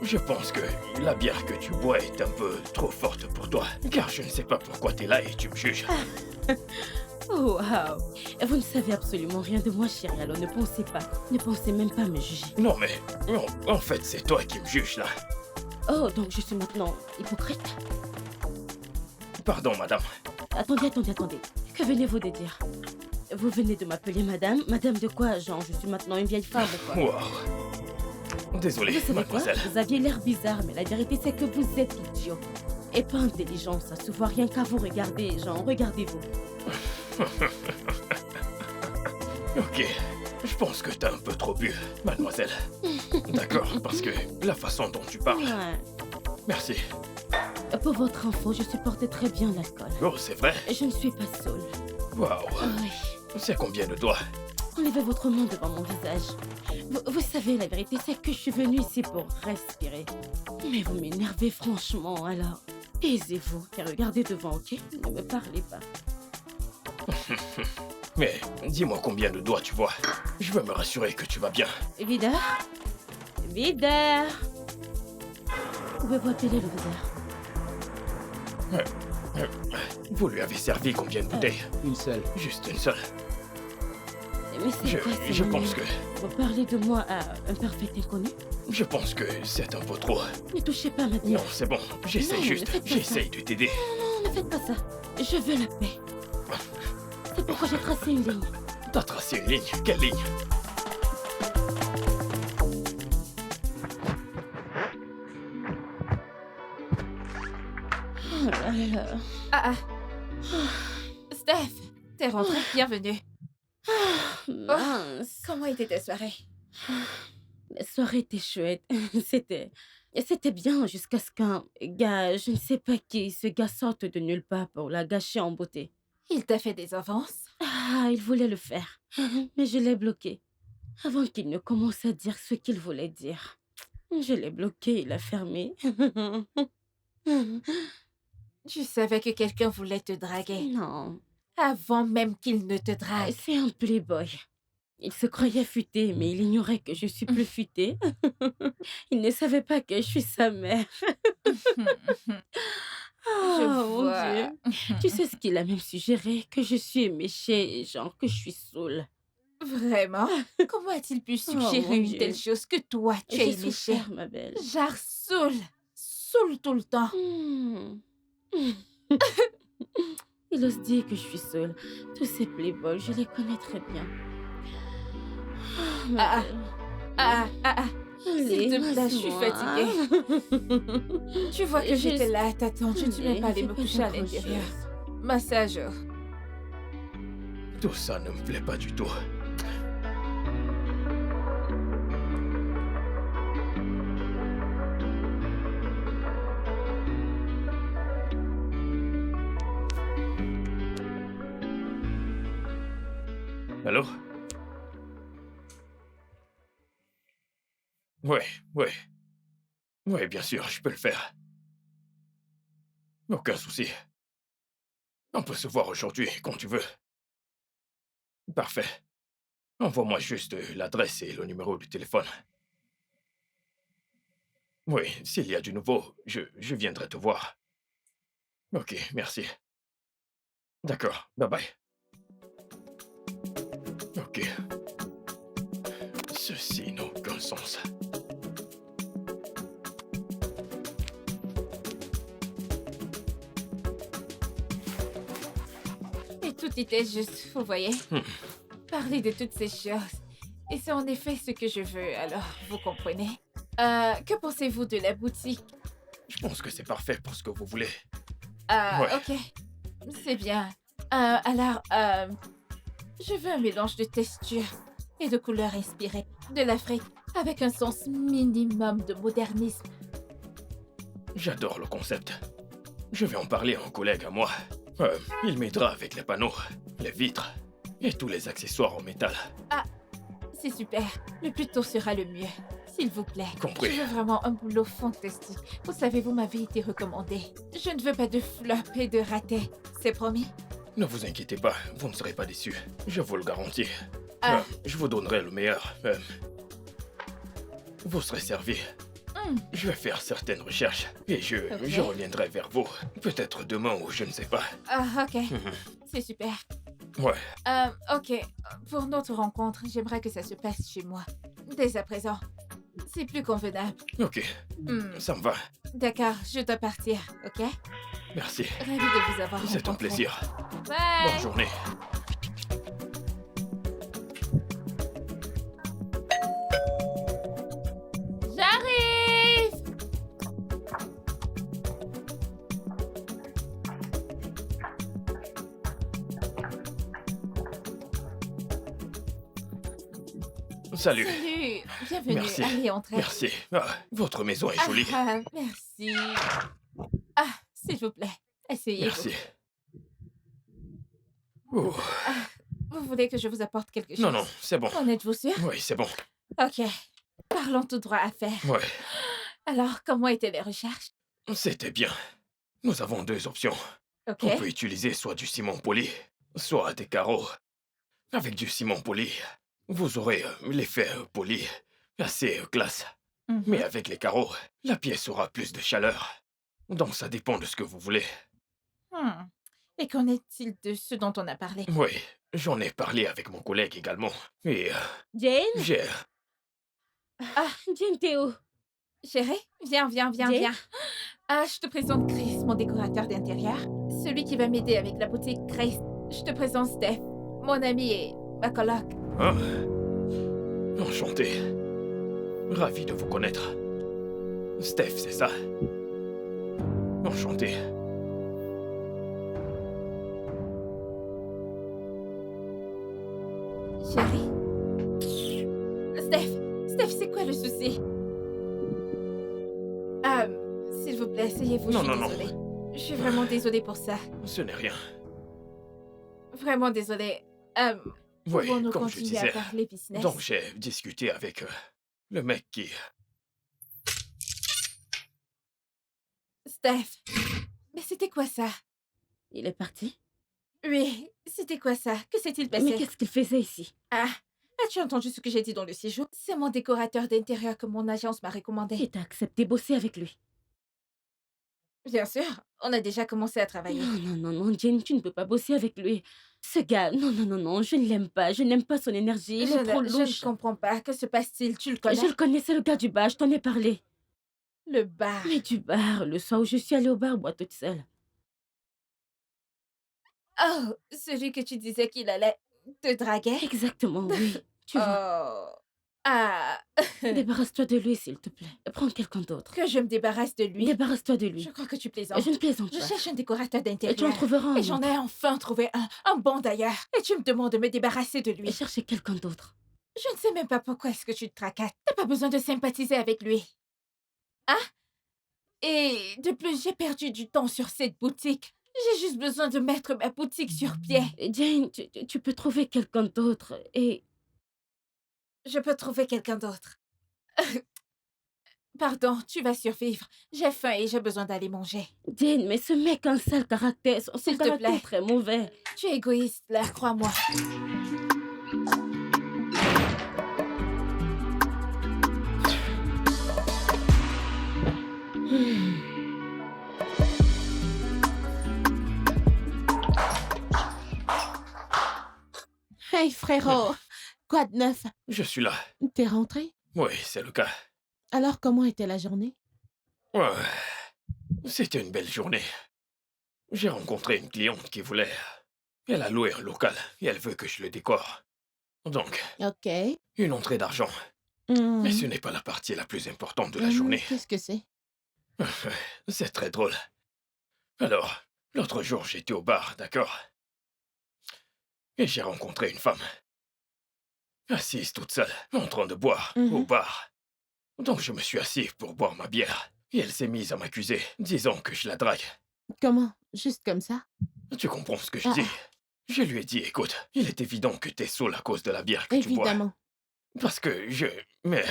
Je pense que la bière que tu bois est un peu trop forte pour toi. Car je ne sais pas pourquoi t'es là et tu me juges. Oh, wow. Vous ne savez absolument rien de moi, chérie, alors ne pensez pas. Ne pensez même pas me juger. Non mais, en fait, c'est toi qui me juges là. Oh, donc je suis maintenant hypocrite? Pardon, madame. Attendez. Que venez-vous de dire? Vous venez de m'appeler madame? Madame de quoi, Jean? Je suis maintenant une vieille femme ou quoi? Wow. Désolé, Vous savez quoi? mademoiselle. Vous aviez l'air bizarre, mais la vérité c'est que vous êtes idiot. Et pas intelligent, ça se voit rien qu'à vous regarder, Jean. Regardez-vous. Ok. Je pense que t'as un peu trop bu, mademoiselle. D'accord, parce que la façon dont tu parles... Ouais. Merci. Pour votre info, je supporte très bien l'alcool. Oh, c'est vrai? Je ne suis pas saoule. Waouh. Oui. C'est combien de doigts? Enlevez votre main devant mon visage. Vous savez, la vérité, c'est que je suis venue ici pour respirer. Mais vous m'énervez franchement, alors taisez-vous et regardez devant, ok? Ne me parlez pas. Mais dis-moi combien de doigts tu vois. Je veux me rassurer que tu vas bien. Videur? Pouvez-vous appeler le videur? Vous lui avez servi combien de bouteilles? Une seule. Juste une seule. Mais c'est quoi ces Je manières? pense que... Vous parlez de moi à un parfait inconnu? Je pense que c'est un peu trop. Ne touchez pas ma tête. Non, c'est bon. J'essaie Non, juste. ne faites pas J'essaye de t'aider. Non, ne faites pas ça. Je veux la paix. C'est pourquoi j'ai tracé une ligne. T'as tracé une ligne. Quelle ligne? Oh là là. Ah. Steph, t'es rentrée, bienvenue. Mince. Comment était ta soirée? La soirée était chouette. C'était bien jusqu'à ce qu'un gars, je ne sais pas qui, ce gars sorte de nulle part pour la gâcher en beauté. Il t'a fait des avances? Ah, il voulait le faire. Mais je l'ai bloqué. Avant qu'il ne commence à dire ce qu'il voulait dire. Je l'ai bloqué, il a fermé. Tu savais que quelqu'un voulait te draguer Non, avant même qu'il ne te drague. c'est un playboy. Il se croyait futé, mais il ignorait que je suis plus futée. Il ne savait pas que je suis sa mère. Oh, Je mon vois. Dieu. Tu sais ce qu'il a même suggéré? Que je suis éméchée, genre que je suis saoule. Vraiment? Comment a-t-il pu Oh, suggérer mon une Dieu. telle chose que toi, tu as J'ai éméché? souffert, ma belle. Genre saoul. Saoul tout le temps. Il ose dire que je suis seule. Tous ces playboys, je les connais très bien. Oh, ma Ah, belle. Allez, S'il te plaît, je suis fatiguée. Tu vois que j'étais là à t'attendre. Je ne suis même pas allée me Fais coucher à pas l'intérieur. grand-chose. Massageur. Tout ça ne me plaît pas du tout. Allô? Ouais, ouais. Ouais, bien sûr, je peux le faire. Aucun souci. On peut se voir aujourd'hui, quand tu veux. Parfait. Envoie-moi juste l'adresse et le numéro du téléphone. Oui, s'il y a du nouveau, je viendrai te voir. Ok, merci. D'accord, bye bye. Ok. Ceci n'a aucun sens. Et tout était juste, vous voyez. Parler de toutes ces choses. Et c'est en effet ce que je veux, alors vous comprenez. Que pensez-vous de la boutique? Je pense que c'est parfait pour ce que vous voulez. Ah, Ouais. ok. C'est bien. Je veux un mélange de textures et de couleurs inspirées de l'Afrique, avec un sens minimum de modernisme. J'adore le concept. Je vais en parler à un collègue à moi. Il m'aidera avec les panneaux, les vitres et tous les accessoires en métal. C'est super. Le plus tôt sera le mieux. S'il vous plaît. Compris. Je veux vraiment un boulot fantastique. Vous savez, vous m'avez été recommandé. Je ne veux pas de flop et de ratés. C'est promis? Ne vous inquiétez pas, vous ne serez pas déçus. Je vous le garantis. Ah. Je vous donnerai le meilleur. Vous serez servi. Je vais faire certaines recherches et je reviendrai vers vous. Peut-être demain ou je ne sais pas. Ah, ok. C'est super. Ouais, Ok. Pour notre rencontre, j'aimerais que ça se passe chez moi. Dès à présent. C'est plus convenable. ok, ça me va. D'accord, je dois partir, ok? Merci. Ravi de vous avoir rencontré. C'est un plaisir. Bye! Bonne journée. J'arrive! Salut. Salut! Bienvenue. Merci. Allez, entrez. Merci. Votre maison est jolie. Merci. S'il vous plaît, asseyez-vous. Merci. Ouh. Vous voulez que je vous apporte quelque chose? Non, non, c'est bon. En êtes-vous sûr? Oui, c'est bon. Ok. Parlons tout droit à faire. Ouais, Alors, comment étaient les recherches? c'était bien. Nous avons deux options. Ok. On peut utiliser soit du ciment poli, soit des carreaux. Avec du ciment poli, vous aurez l'effet poli, assez classe. Mhm. Mais avec les carreaux, la pièce aura plus de chaleur. Donc ça dépend de ce que vous voulez. Et qu'en est-il de ce dont on a parlé? Oui, j'en ai parlé avec mon collègue également. Et Jane? j'ai... Jane, t'es où? Chérie, viens. Jane? Je te présente Chris, mon décorateur d'intérieur. Celui qui va m'aider avec la boutique Chris. Je te présente Steph, mon ami et ma coloc. Ah, enchanté. Ravi de vous connaître. Steph, c'est ça? Enchanté. Chérie. Steph, c'est quoi le souci? S'il vous plaît, asseyez-vous, je Non, suis non, non. désolée. Je suis vraiment désolée pour ça. Ce n'est rien. Vraiment désolée. Oui, Pouvons-nous comme je continuer à disais. parler business? Donc j'ai discuté avec le mec qui... Steph, mais c'était quoi ça? Il est parti? Oui, c'était quoi ça? Que s'est-il passé? Mais qu'est-ce qu'il faisait ici? As-tu entendu ce que j'ai dit dans le séjour? C'est mon décorateur d'intérieur que mon agence m'a recommandé. Et t'as accepté bosser avec lui? Bien sûr, on a déjà commencé à travailler. Non, Jane, tu ne peux pas bosser avec lui. Ce gars, non, je ne l'aime pas. Je n'aime pas son énergie. Il est trop Je louche. ne comprends pas. Que se passe-t-il? Tu le connais? Je le connais, c'est le gars du bar, je t'en ai parlé. Le bar. Mais du bar, le soir où je suis allée au bar, moi toute seule. Oh, celui que tu disais qu'il allait te draguer? Exactement, oui. Tu vois. Oh. Ah, Débarrasse-toi de lui, s'il te plaît. Prends quelqu'un d'autre. que je me débarrasse de lui. Débarrasse-toi de Je lui. crois que tu plaisantes. Je ne plaisante Je pas. cherche un décorateur Et tu en d'intérieur. trouveras un. Et j'en ai enfin trouvé un bon d'ailleurs. Et tu me demandes de me débarrasser de lui. Et chercher quelqu'un d'autre. Je ne sais même pas pourquoi est-ce que tu te tracasses. T'as pas besoin de sympathiser avec lui. Hein? Et de plus, j'ai perdu du temps sur cette boutique. J'ai juste besoin de mettre ma boutique sur pied. Jane, tu peux trouver quelqu'un d'autre et... Je peux trouver quelqu'un d'autre. Pardon, tu vas survivre. J'ai faim et j'ai besoin d'aller manger. Jane, mais ce mec a un sale caractère. Son S'il te caractère plaît. est très mauvais. Tu es égoïste, là, crois-moi. Hey frérot, quoi de neuf? Je suis là. T'es rentré? Oui, c'est le cas. Alors comment était la journée? Ouais. C'était une belle journée. J'ai rencontré une cliente qui voulait... Elle a loué un local et elle veut que je le décore. Donc, Ok. une entrée d'argent. Hmm. Mais ce n'est pas la partie la plus importante de la journée. Qu'est-ce que c'est? C'est très drôle. Alors, l'autre jour, j'étais au bar, d'accord? Et j'ai rencontré une femme. Assise toute seule, en train de boire, au bar. Donc je me suis assis pour boire ma bière. Et elle s'est mise à m'accuser, disant que je la drague. Comment? Juste comme ça? Tu comprends ce que je dis? Je lui ai dit, écoute, il est évident que t'es saoul à cause de la bière que tu bois. Évidemment. Parce que Mais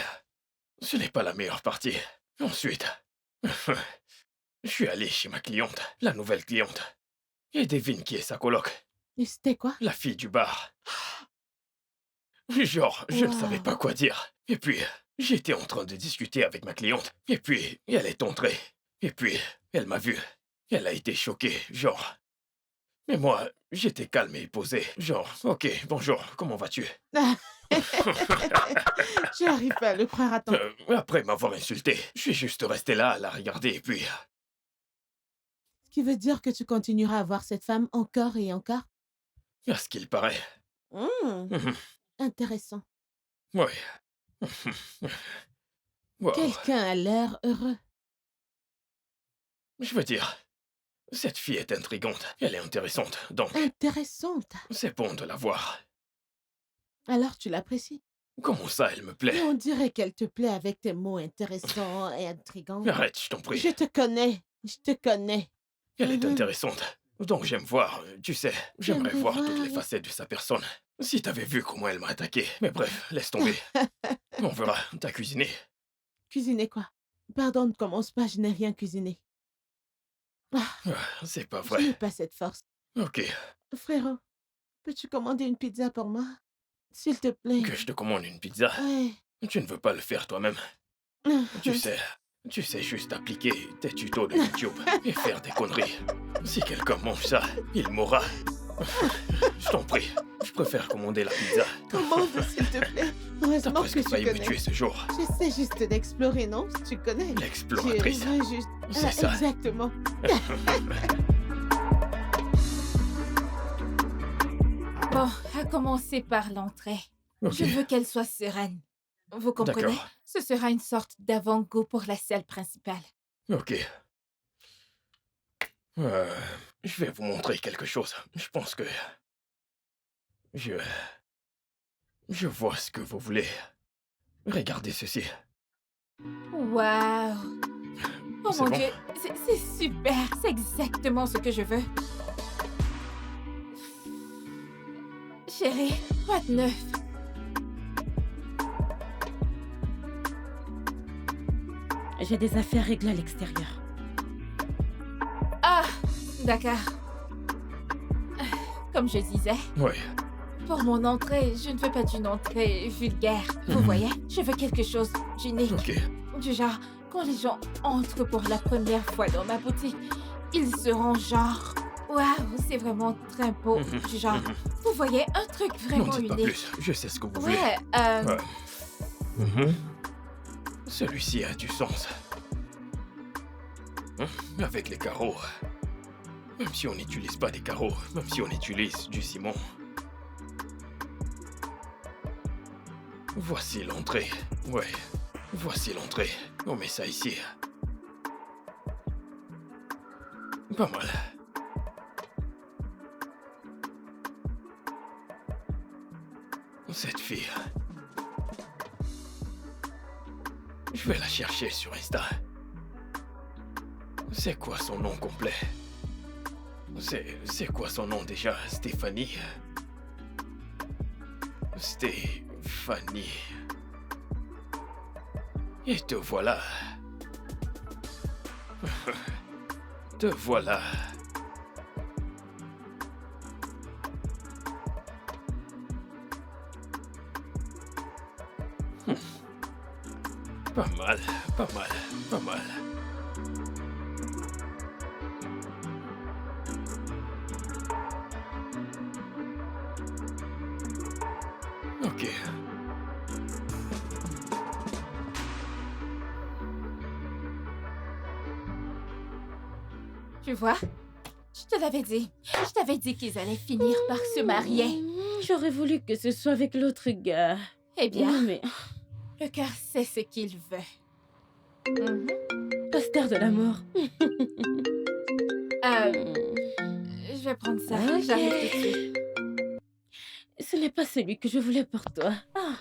ce n'est pas la meilleure partie. Ensuite, je suis allé chez ma cliente, la nouvelle cliente. Et devine qui est sa coloc, Et c'était quoi? la fille du bar. Genre, je ne savais pas quoi dire. Et puis, j'étais en train de discuter avec ma cliente. Et puis, elle est entrée. Et puis, elle m'a vu. Elle a été choquée, genre. Mais moi, j'étais calme et posé. Genre, ok, bonjour, comment vas-tu? J'arrive pas à le croire, attends. Après m'avoir insulté, je suis juste resté là à la regarder et puis... Ce qui veut dire que tu continueras à voir cette femme encore et encore? À ce qu'il paraît. Intéressant. Ouais. Wow. Quelqu'un a l'air heureux. Je veux dire, cette fille est intrigante. Elle est intéressante, donc Intéressante. c'est bon de la voir. Alors tu l'apprécies? Comment ça, elle me plaît? Mais on dirait qu'elle te plaît avec tes mots intéressants et intrigants. Arrête, je t'en prie. Je te connais. Je te connais. Elle est intéressante. Donc j'aime voir, tu sais, j'aimerais J'aimerais voir voir, toutes les oui. facettes de sa personne. Si t'avais vu comment elle m'a attaqué. Mais bref, laisse tomber. On verra, t'as cuisiné. Cuisiner quoi? Pardon, ne commence pas, je n'ai rien cuisiné. C'est pas Je n'ai vrai. pas cette force. Ok, Frérot, peux-tu commander une pizza pour moi? S'il te plaît. que je te commande une pizza. Ouais. Tu ne veux pas le faire toi-même. Tu sais juste appliquer tes tutos de YouTube et faire des conneries. Si quelqu'un mange ça, il mourra. Je t'en prie, je préfère commander la pizza. Commande, s'il te plaît. T'as Heureusement que presque tu failli me connais. tuer ce jour. J'essaie juste d'explorer, non? Tu connais. L'exploratrice. Tu veux juste... C'est ça. Exactement. Bon, à commencer par l'entrée. Ok, Je veux qu'elle soit sereine. Vous comprenez? d'accord. Ce sera une sorte d'avant-goût pour la salle principale. Ok. Je vais vous montrer quelque chose. Je pense que... Je vois ce que vous voulez. Regardez ceci. Waouh! Oh C'est mon bon? Dieu, c'est super, c'est exactement ce que je veux. Chérie, quoi de neuf? J'ai des affaires réglées à l'extérieur. Ah, d'accord. Comme je disais, Oui. pour mon entrée, je ne veux pas d'une entrée vulgaire. Vous voyez? Je veux quelque chose d'unique. Ok. Du genre, quand les gens entrent pour la première fois dans ma boutique, ils seront genre... Waouh, c'est vraiment très beau. Du genre, vous voyez, un truc N'en vraiment dites pas unique. plus. Je sais ce que vous voulez. Ouais, Ouais. Celui-ci a du sens. Avec les carreaux. Même si on n'utilise pas des carreaux, même si on utilise du ciment. Voici l'entrée. Ouais. Voici l'entrée. On met ça ici. Pas mal. Cette fille. Je vais la chercher sur Insta. C'est quoi son nom complet? C'est quoi son nom déjà? Stéphanie? Stéphanie. Et te voilà. Te voilà. Pas mal, pas mal, pas mal. Ok. Tu vois? Je te l'avais dit. Je t'avais dit qu'ils allaient finir par se marier. J'aurais voulu que ce soit avec l'autre gars. Eh bien, Non, mais le cœur sait ce qu'il veut. Mhm. pasteur de la mort. Je vais prendre ça. Ok. J'arrive tout de suite. Ce n'est pas celui que je voulais pour toi. Ah.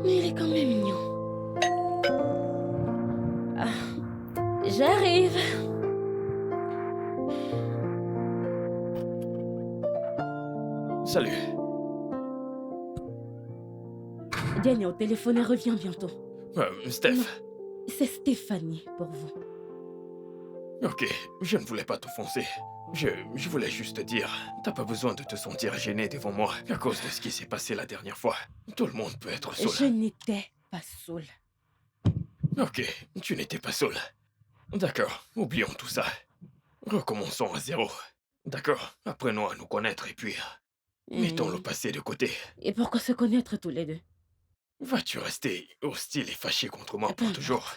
Mais il est quand même mignon. Ah. J'arrive. Salut. Diane est au téléphone et revient bientôt. Steph. Non. C'est Stéphanie pour vous. Ok, je ne voulais pas t'offenser. Je voulais juste te dire, t'as pas besoin de te sentir gêné devant moi à cause de ce qui s'est passé la dernière fois. Tout le monde peut être Je saoul. n'étais pas saoule. Ok, tu n'étais pas saoul. D'accord, oublions tout ça. Recommençons à zéro. D'accord, apprenons à nous connaître et puis mettons le passé de côté. Et pourquoi se connaître tous les deux? Vas-tu rester hostile et fâché contre moi Peu pour importe. toujours?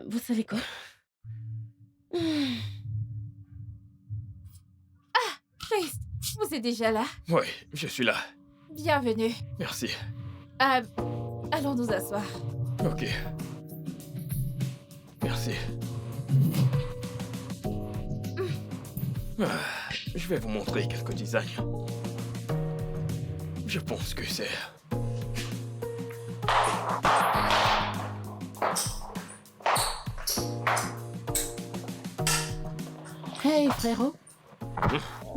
Vous savez quoi? Chris, vous êtes déjà là? Ouais, je suis là. Bienvenue. Merci. Allons nous asseoir. Ok. Merci. Je vais vous montrer quelques designs. Je pense que c'est... Hey frérot,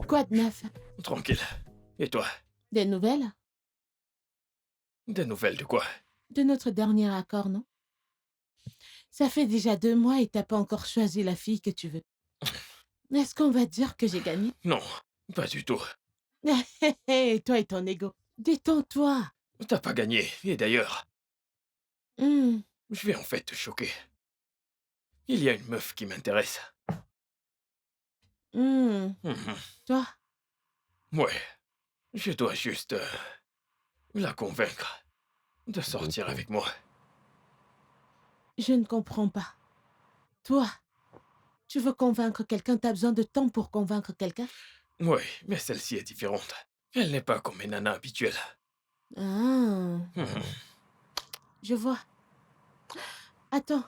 quoi de neuf? Tranquille. Et toi? Des nouvelles? Des nouvelles de quoi? De notre dernier accord, non? Ça fait déjà 2 mois et t'as pas encore choisi la fille que tu veux. Est-ce qu'on va dire que j'ai gagné? Non, pas du tout. Hé, toi et ton ego. Détends-toi. T'as pas gagné. Et d'ailleurs, Hmm, je vais en fait te choquer. Il y a une meuf qui m'intéresse. hmm. Mhm. Toi? Ouais. Je dois juste la convaincre de sortir avec moi. Je ne comprends pas. Toi, tu veux convaincre quelqu'un, t'as besoin de temps pour convaincre quelqu'un? Ouais, mais celle-ci est différente. Elle n'est pas comme mes nanas habituelles. Ah, Mhm. je vois. Attends,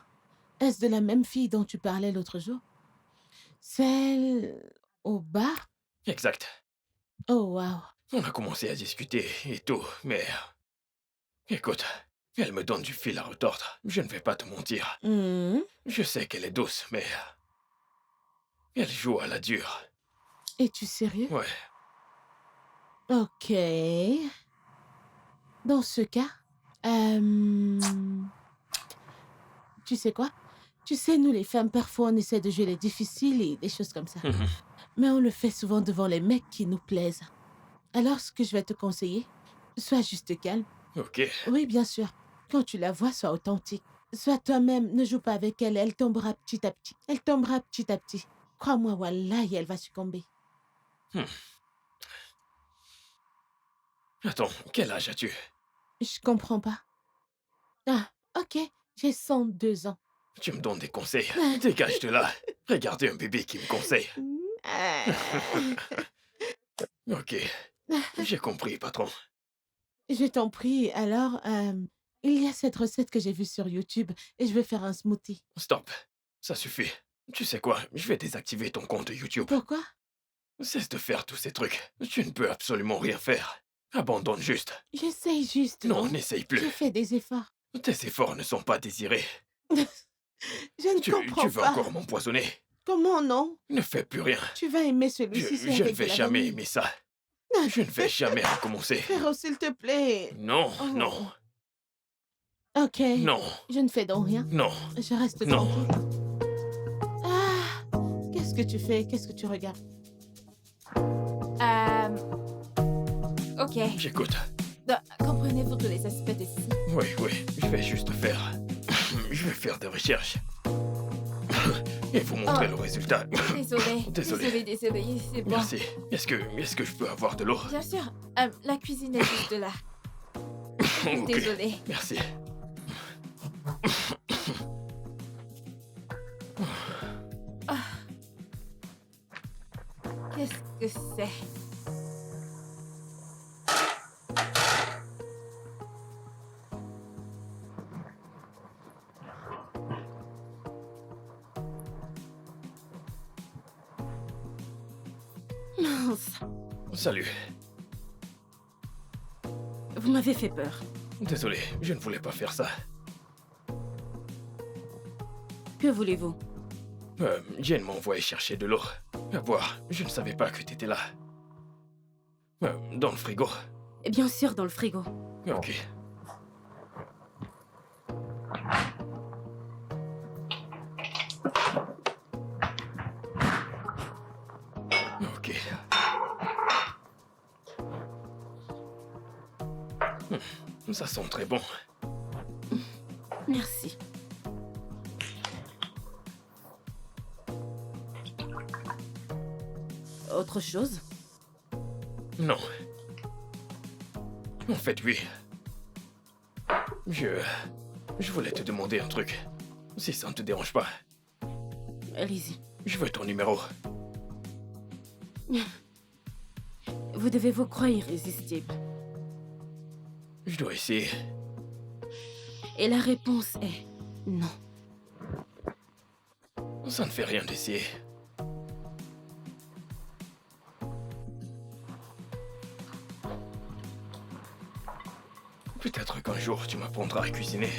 est-ce de la même fille dont tu parlais l'autre jour? Celle au bar? Exact. Oh, waouh. On a commencé à discuter et tout, mais... Écoute, elle me donne du fil à retordre. Je ne vais pas te mentir. Hmm, Je sais qu'elle est douce, mais... Elle joue à la dure. Es-tu sérieux? Ouais. Ok. Dans ce cas, tu sais quoi? Tu sais, nous les femmes, parfois on essaie de jouer les difficiles et des choses comme ça. Mhm. Mais on le fait souvent devant les mecs qui nous plaisent. Alors, ce que je vais te conseiller, sois juste calme. Ok. Oui, bien sûr. Quand tu la vois, sois authentique. Sois toi-même, ne joue pas avec elle, elle tombera petit à petit. Elle tombera petit à petit. Crois-moi, wallahi, elle va succomber. Attends, quel âge as-tu? Je comprends pas. Ah, ok, j'ai 102 ans. Tu me donnes des conseils. Dégage de là. Regardez un bébé qui me conseille. Ok. J'ai compris, patron. Je t'en prie, alors, il y a cette recette que j'ai vue sur YouTube et je vais faire un smoothie. Stop. Ça suffit. Tu sais quoi? Je vais désactiver ton compte YouTube. Pourquoi? Cesse de faire tous ces trucs. Tu ne peux absolument rien faire. Abandonne juste. J'essaye juste. Non, n'essaye plus. Je fais des efforts. Tes efforts ne sont pas désirés. Je ne Tu comprends veux pas. encore m'empoisonner? Comment non? Ne fais plus rien. Tu vas aimer celui-ci. c'est Je ne avec vais de la jamais vanille. aimer ça. Je ne vais jamais recommencer. Frérot, s'il te plaît. Non, Oh. non, Ok. non, Je ne fais donc rien. non. Je reste Non. tranquille. Ah, qu'est-ce que tu fais? Qu'est-ce que tu regardes? Ok. J'écoute. Donc, comprenez-vous tous les aspects de ci? Oui, je vais juste faire... Je vais faire des recherches. Et vous montrer le résultat. Désolée. Désolé. Désolée, c'est bon. Merci. Est-ce que je peux avoir de l'eau? Bien sûr. La cuisine est juste là. Ok. Désolée. Merci. Qu'est-ce que c'est? Mince. Salut. Vous m'avez fait peur. Désolé, je ne voulais pas faire ça. Que voulez-vous? Jane m'a envoyé chercher de l'eau. À boire. Je ne savais pas que t'étais là. Dans le frigo. Bien sûr, dans le frigo. Ok. Ok. Ça sent très bon. Merci. Autre chose? Non. En fait, oui. Je voulais te demander un truc. Si ça ne te dérange pas. Allez-y. Je veux ton numéro. Vous devez vous croire irrésistible. Je dois essayer. Et la réponse est non. Ça ne fait rien d'essayer. Peut-être qu'un jour tu m'apprendras à cuisiner.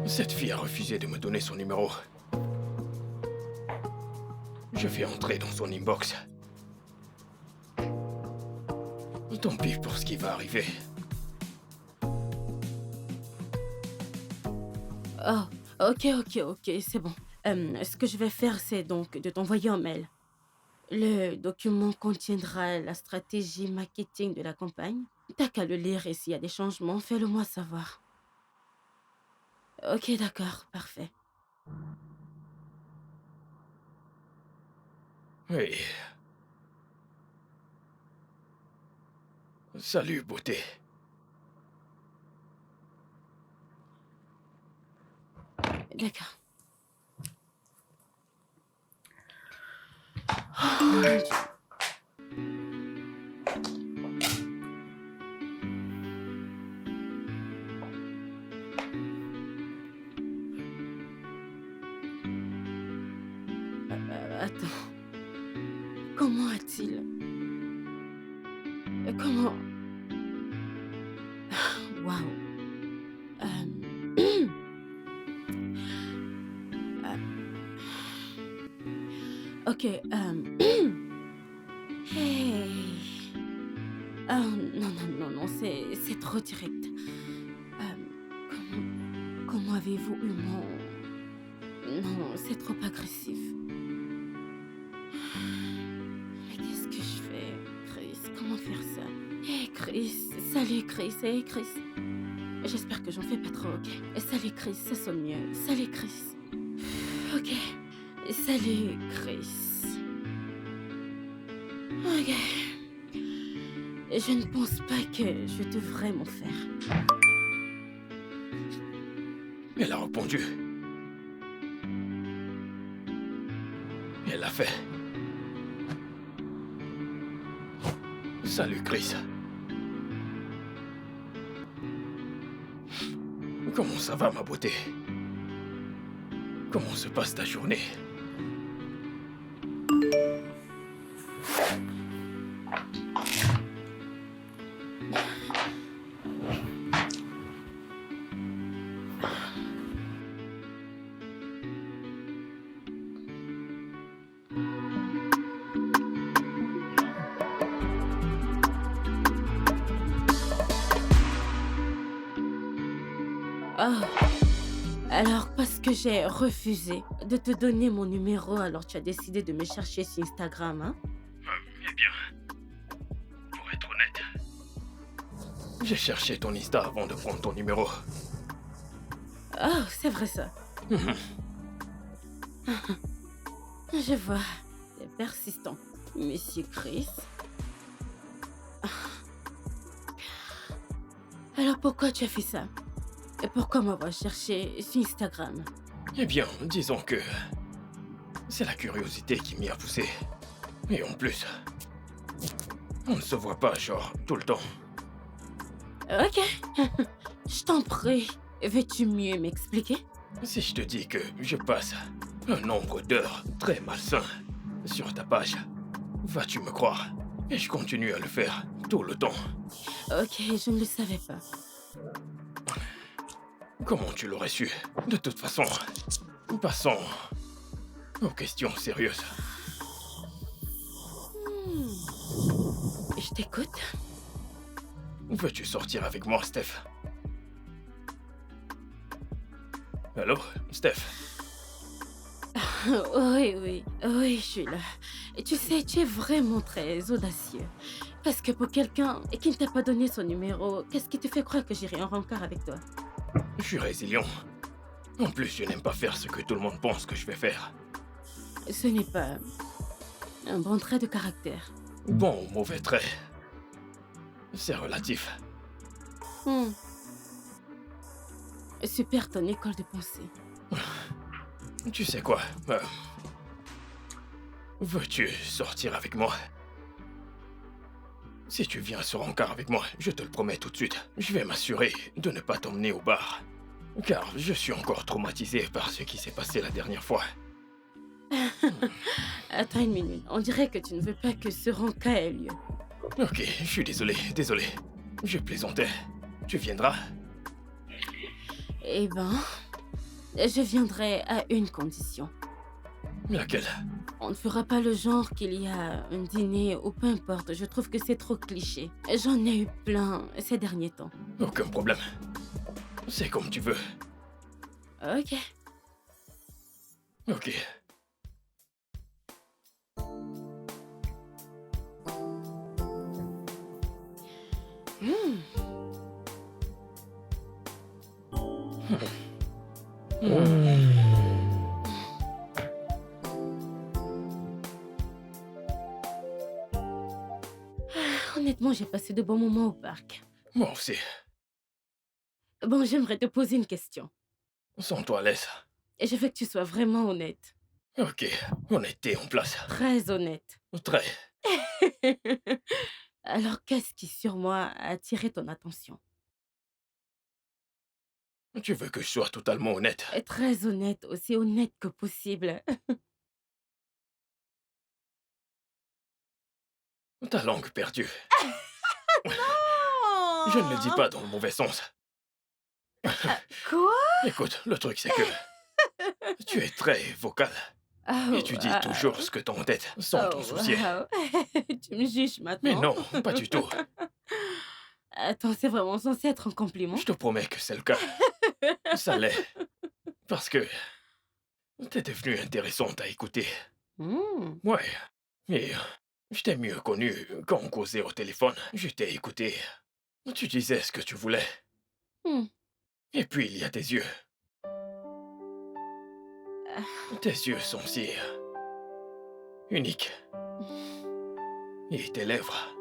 Cette fille a refusé de me donner son numéro. Je vais entrer dans son inbox. Tant pis pour ce qui va arriver. Oh, ok, c'est bon. Ce que je vais faire, c'est donc de t'envoyer un mail. Le document contiendra la stratégie marketing de la campagne. T'as qu'à le lire et s'il y a des changements, fais-le moi savoir. Ok, d'accord, parfait. Oui. Salut, beauté. D'accord. Oh, mon Dieu. Attends. Comment a-t-il... Comment... Waouh. Ok, Hey. Oh, non, c'est trop direct. Comment avez-vous eu mon... Non, c'est trop agressif. Mais qu'est-ce que je fais, Chris? Comment faire ça? Hey, Chris. Salut, Chris. Hey, Chris. J'espère que j'en fais pas trop, ok? Salut, Chris. Ça sonne mieux. Salut, Chris. Ok. Salut, Chris. Ok. Je ne pense pas que je devrais m'en faire. Elle a répondu. Elle l'a fait. Salut, Chris. Comment ça va, ma beauté? Comment se passe ta journée? Oh, alors parce que j'ai refusé de te donner mon numéro, alors tu as décidé de me chercher sur Instagram, hein? Eh bien, pour être honnête, j'ai cherché ton Insta avant de prendre ton numéro. Oh, c'est vrai ça. Je vois, c'est persistant. Monsieur Chris. Alors pourquoi tu as fait ça? Et pourquoi m'avoir cherché sur Instagram? Eh bien, disons que c'est la curiosité qui m'y a poussé. Et en plus, on ne se voit pas, genre, tout le temps. Ok, je t'en prie. Veux-tu mieux m'expliquer? Si je te dis que je passe un nombre d'heures très malsain sur ta page, vas-tu me croire? Et je continue à le faire tout le temps. Ok, je ne le savais pas. Comment tu l'aurais su? De toute façon, passons aux questions sérieuses. Je t'écoute. Veux-tu sortir avec moi, Steph? Allô, Steph? Oui, je suis là. Et tu sais, tu es vraiment très audacieux. Parce que pour quelqu'un qui ne t'a pas donné son numéro, qu'est-ce qui te fait croire que j'irai en rencard avec toi? Je suis résilient. En plus, je n'aime pas faire ce que tout le monde pense que je vais faire. Ce n'est pas un bon trait de caractère. Bon ou mauvais trait, c'est relatif. Super ton école de pensée. Tu sais quoi? Veux-tu sortir avec moi? Si tu viens sur Rencard avec moi, je te le promets tout de suite, je vais m'assurer de ne pas t'emmener au bar. Car je suis encore traumatisé par ce qui s'est passé la dernière fois. Attends une minute, on dirait que tu ne veux pas que ce rencard ait lieu. Ok, je suis désolé. Je plaisantais. Tu viendras? Eh ben, je viendrai à une condition. Laquelle? On ne fera pas le genre qu'il y a un dîner ou peu importe, je trouve que c'est trop cliché. J'en ai eu plein ces derniers temps. Aucun problème. C'est comme tu veux. Ok. Ok. Honnêtement, j'ai passé de bons moments au parc. Moi aussi. Bon, j'aimerais te poser une question. Sens-toi à l'aise. Et je veux que tu sois vraiment honnête. Ok, honnêteté en place. Très honnête. Très. Alors, qu'est-ce qui sur moi a attiré ton attention? Tu veux que je sois totalement honnête? Et très honnête, aussi honnête que possible. Ta langue perdue. Non! Je ne le dis pas dans le mauvais sens. Quoi? Écoute, le truc c'est que tu es très vocal. Et tu dis toujours ce que t'as en tête, sans t'en soucier. Tu me juges maintenant? Mais non, pas du tout. Attends, c'est vraiment censé être un compliment? Je te promets que c'est le cas. Ça l'est. Parce que t'es devenue intéressante à écouter. Ouais. Et je t'ai mieux connu quand on causait au téléphone. Je t'ai écouté. Tu disais ce que tu voulais. Et puis il y a tes yeux. Tes yeux sont si uniques. Et tes lèvres.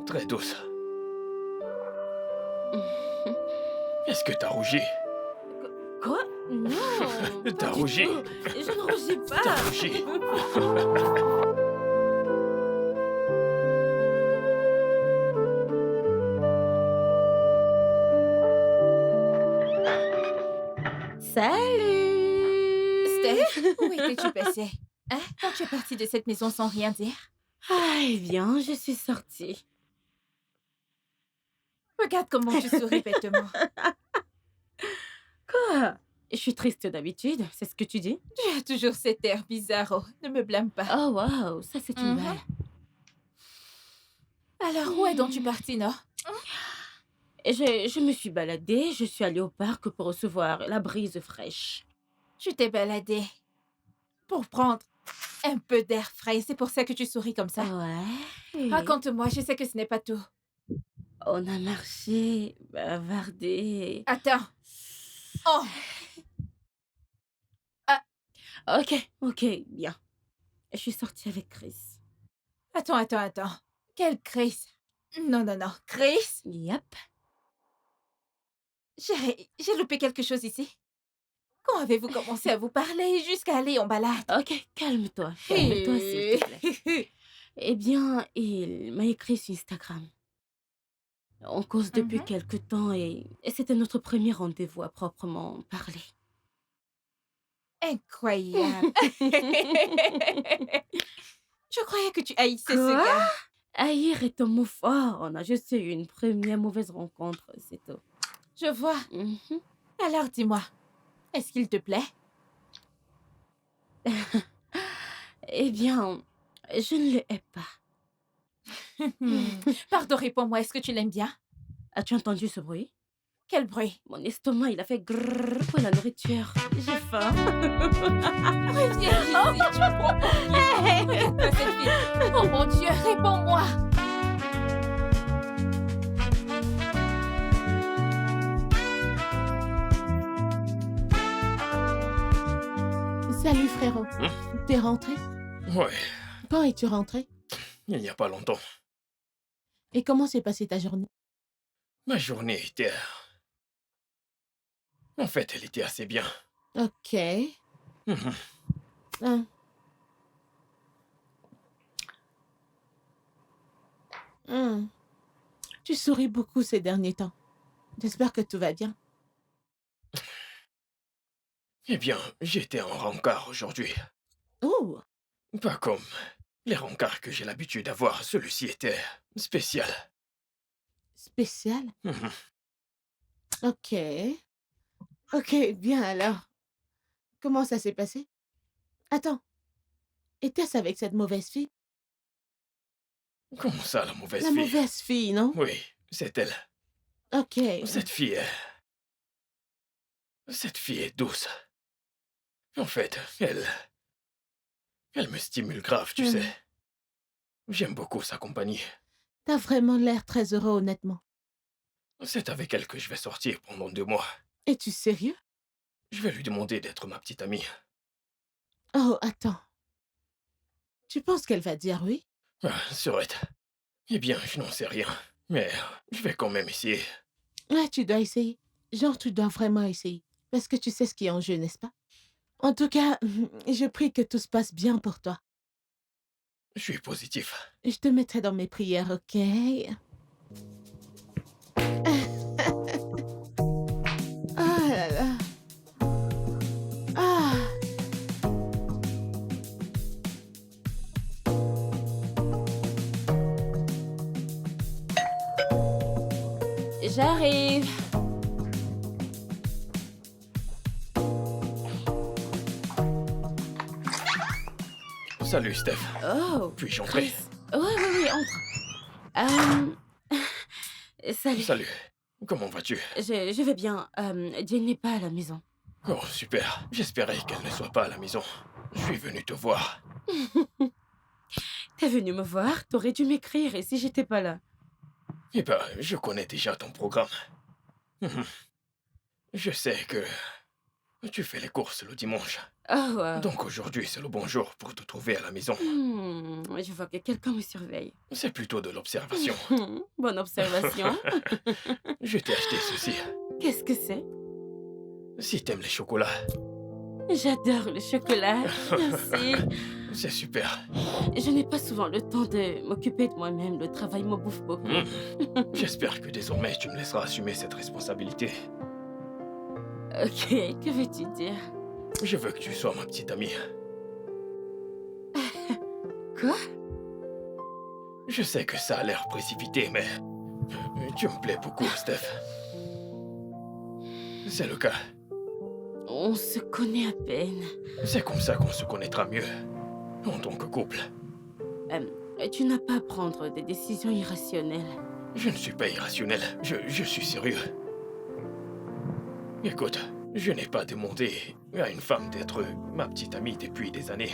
Très douces. Est-ce que t'as rougi? Quoi? Non! T'as pas du rougi. tout. Je ne rougis pas! T'as rougi. Salut! Steph, où étais-tu passée? Hein? Quand tu es partie de cette maison sans rien dire? Ah, eh bien, je suis sortie. Regarde comment tu souris bêtement. Quoi? Je suis triste d'habitude, c'est ce que tu dis? Tu as toujours cet air bizarre, oh. Ne me blâme pas. Oh, waouh, ça c'est une Mhm. balle. Alors, où est donc tu partie, non? Je me suis baladée, je suis allée au parc pour recevoir la brise fraîche. Tu t'es baladée pour prendre un peu d'air frais. C'est pour ça que tu souris comme ça. Ouais. Raconte-moi, je sais que ce n'est pas tout. On a marché, bavardé. Attends. Oh, Ok, bien. Je suis sortie avec Chris. attends. Quel Chris? Non. Chris? Yep. J'ai loupé quelque chose ici. Quand avez-vous commencé à vous parler jusqu'à aller en balade? Ok, calme-toi, s'il te plaît. Eh bien, il m'a écrit sur Instagram. On cause depuis Mhm. quelque temps et c'était notre premier rendez-vous à proprement parler. Incroyable. Je croyais que tu haïssais ce Quoi? gars. Haïr est un mot fort. On a juste eu une première mauvaise rencontre, c'est tout. Je vois. Mhm. Alors dis-moi, est-ce qu'il te plaît? Eh bien, je ne le hais pas. Pardon, réponds-moi, est-ce que tu l'aimes bien? As-tu entendu ce bruit? Quel bruit? Mon estomac, il a fait grrrr pour la nourriture. J'ai faim. Reviens ici, tu me prends pour qui? Regarde-moi cette fille. Oh mon Dieu, réponds-moi. Salut frérot. T'es rentré? Ouais, Quand es-tu rentré? il n'y a pas longtemps. Et comment s'est passée ta journée? Ma journée était... En fait, elle était assez bien. Ok. Mhm. Hein. Tu souris beaucoup ces derniers temps. J'espère que tout va bien. Eh bien, j'étais en rencard aujourd'hui. Oh, Pas comme les rencarts que j'ai l'habitude d'avoir. Celui-ci était spécial. spécial. Mhm. Ok. Ok, bien alors. Comment ça s'est passé? Attends. Était-ce avec cette mauvaise fille? Comment ça, la mauvaise La fille? mauvaise fille, non? Oui, c'est elle. Ok. Cette fille est douce. En fait, elle me stimule grave, tu sais. J'aime beaucoup sa compagnie. T'as vraiment l'air très heureux, honnêtement. C'est avec elle que je vais sortir pendant 2 mois. Es-tu sérieux? Je vais lui demander d'être ma petite amie. Oh, attends. Tu penses qu'elle va dire oui? Ah, Sorette. Eh bien, je n'en sais rien. Mais je vais quand même essayer. Ouais, tu dois essayer. Genre, tu dois vraiment essayer. Parce que tu sais ce qui est en jeu, n'est-ce pas? En tout cas, je prie que tout se passe bien pour toi. Je suis positif. Je te mettrai dans mes prières, ok? Ah là là. Ah. J'arrive. Salut, Steph. Oh. Puis-je entrer? Chris. Oui, entre. Salut. Salut. Comment vas-tu? Je vais bien. Jane n'est pas à la maison. Oh, super. J'espérais qu'elle ne soit pas à la maison. Je suis venu te voir. T'es venu me voir, t'aurais dû m'écrire et si j'étais pas là. Eh ben, je connais déjà ton programme. Mhm. Je sais que tu fais les courses le dimanche. Oh, wow. Donc aujourd'hui, c'est le bon jour pour te trouver à la maison. Je vois que quelqu'un me surveille. C'est plutôt de l'observation. Bonne observation. Je t'ai acheté ceci. Qu'est-ce que c'est? Si t'aimes les chocolats, J'adore le chocolat. Merci. c'est super. Je n'ai pas souvent le temps de m'occuper de moi-même. Le travail me bouffe beaucoup. J'espère que désormais tu me laisseras assumer cette responsabilité. Ok, que veux-tu dire? Je veux que tu sois ma petite amie. Quoi? Je sais que ça a l'air précipité, mais tu me plais beaucoup, Steph. C'est le cas. On se connaît à peine. C'est comme ça qu'on se connaîtra mieux, en tant que couple. Tu n'as pas à prendre des décisions irrationnelles. Je ne suis pas irrationnel, je suis sérieux. Écoute, je n'ai pas demandé à une femme d'être ma petite amie depuis des années.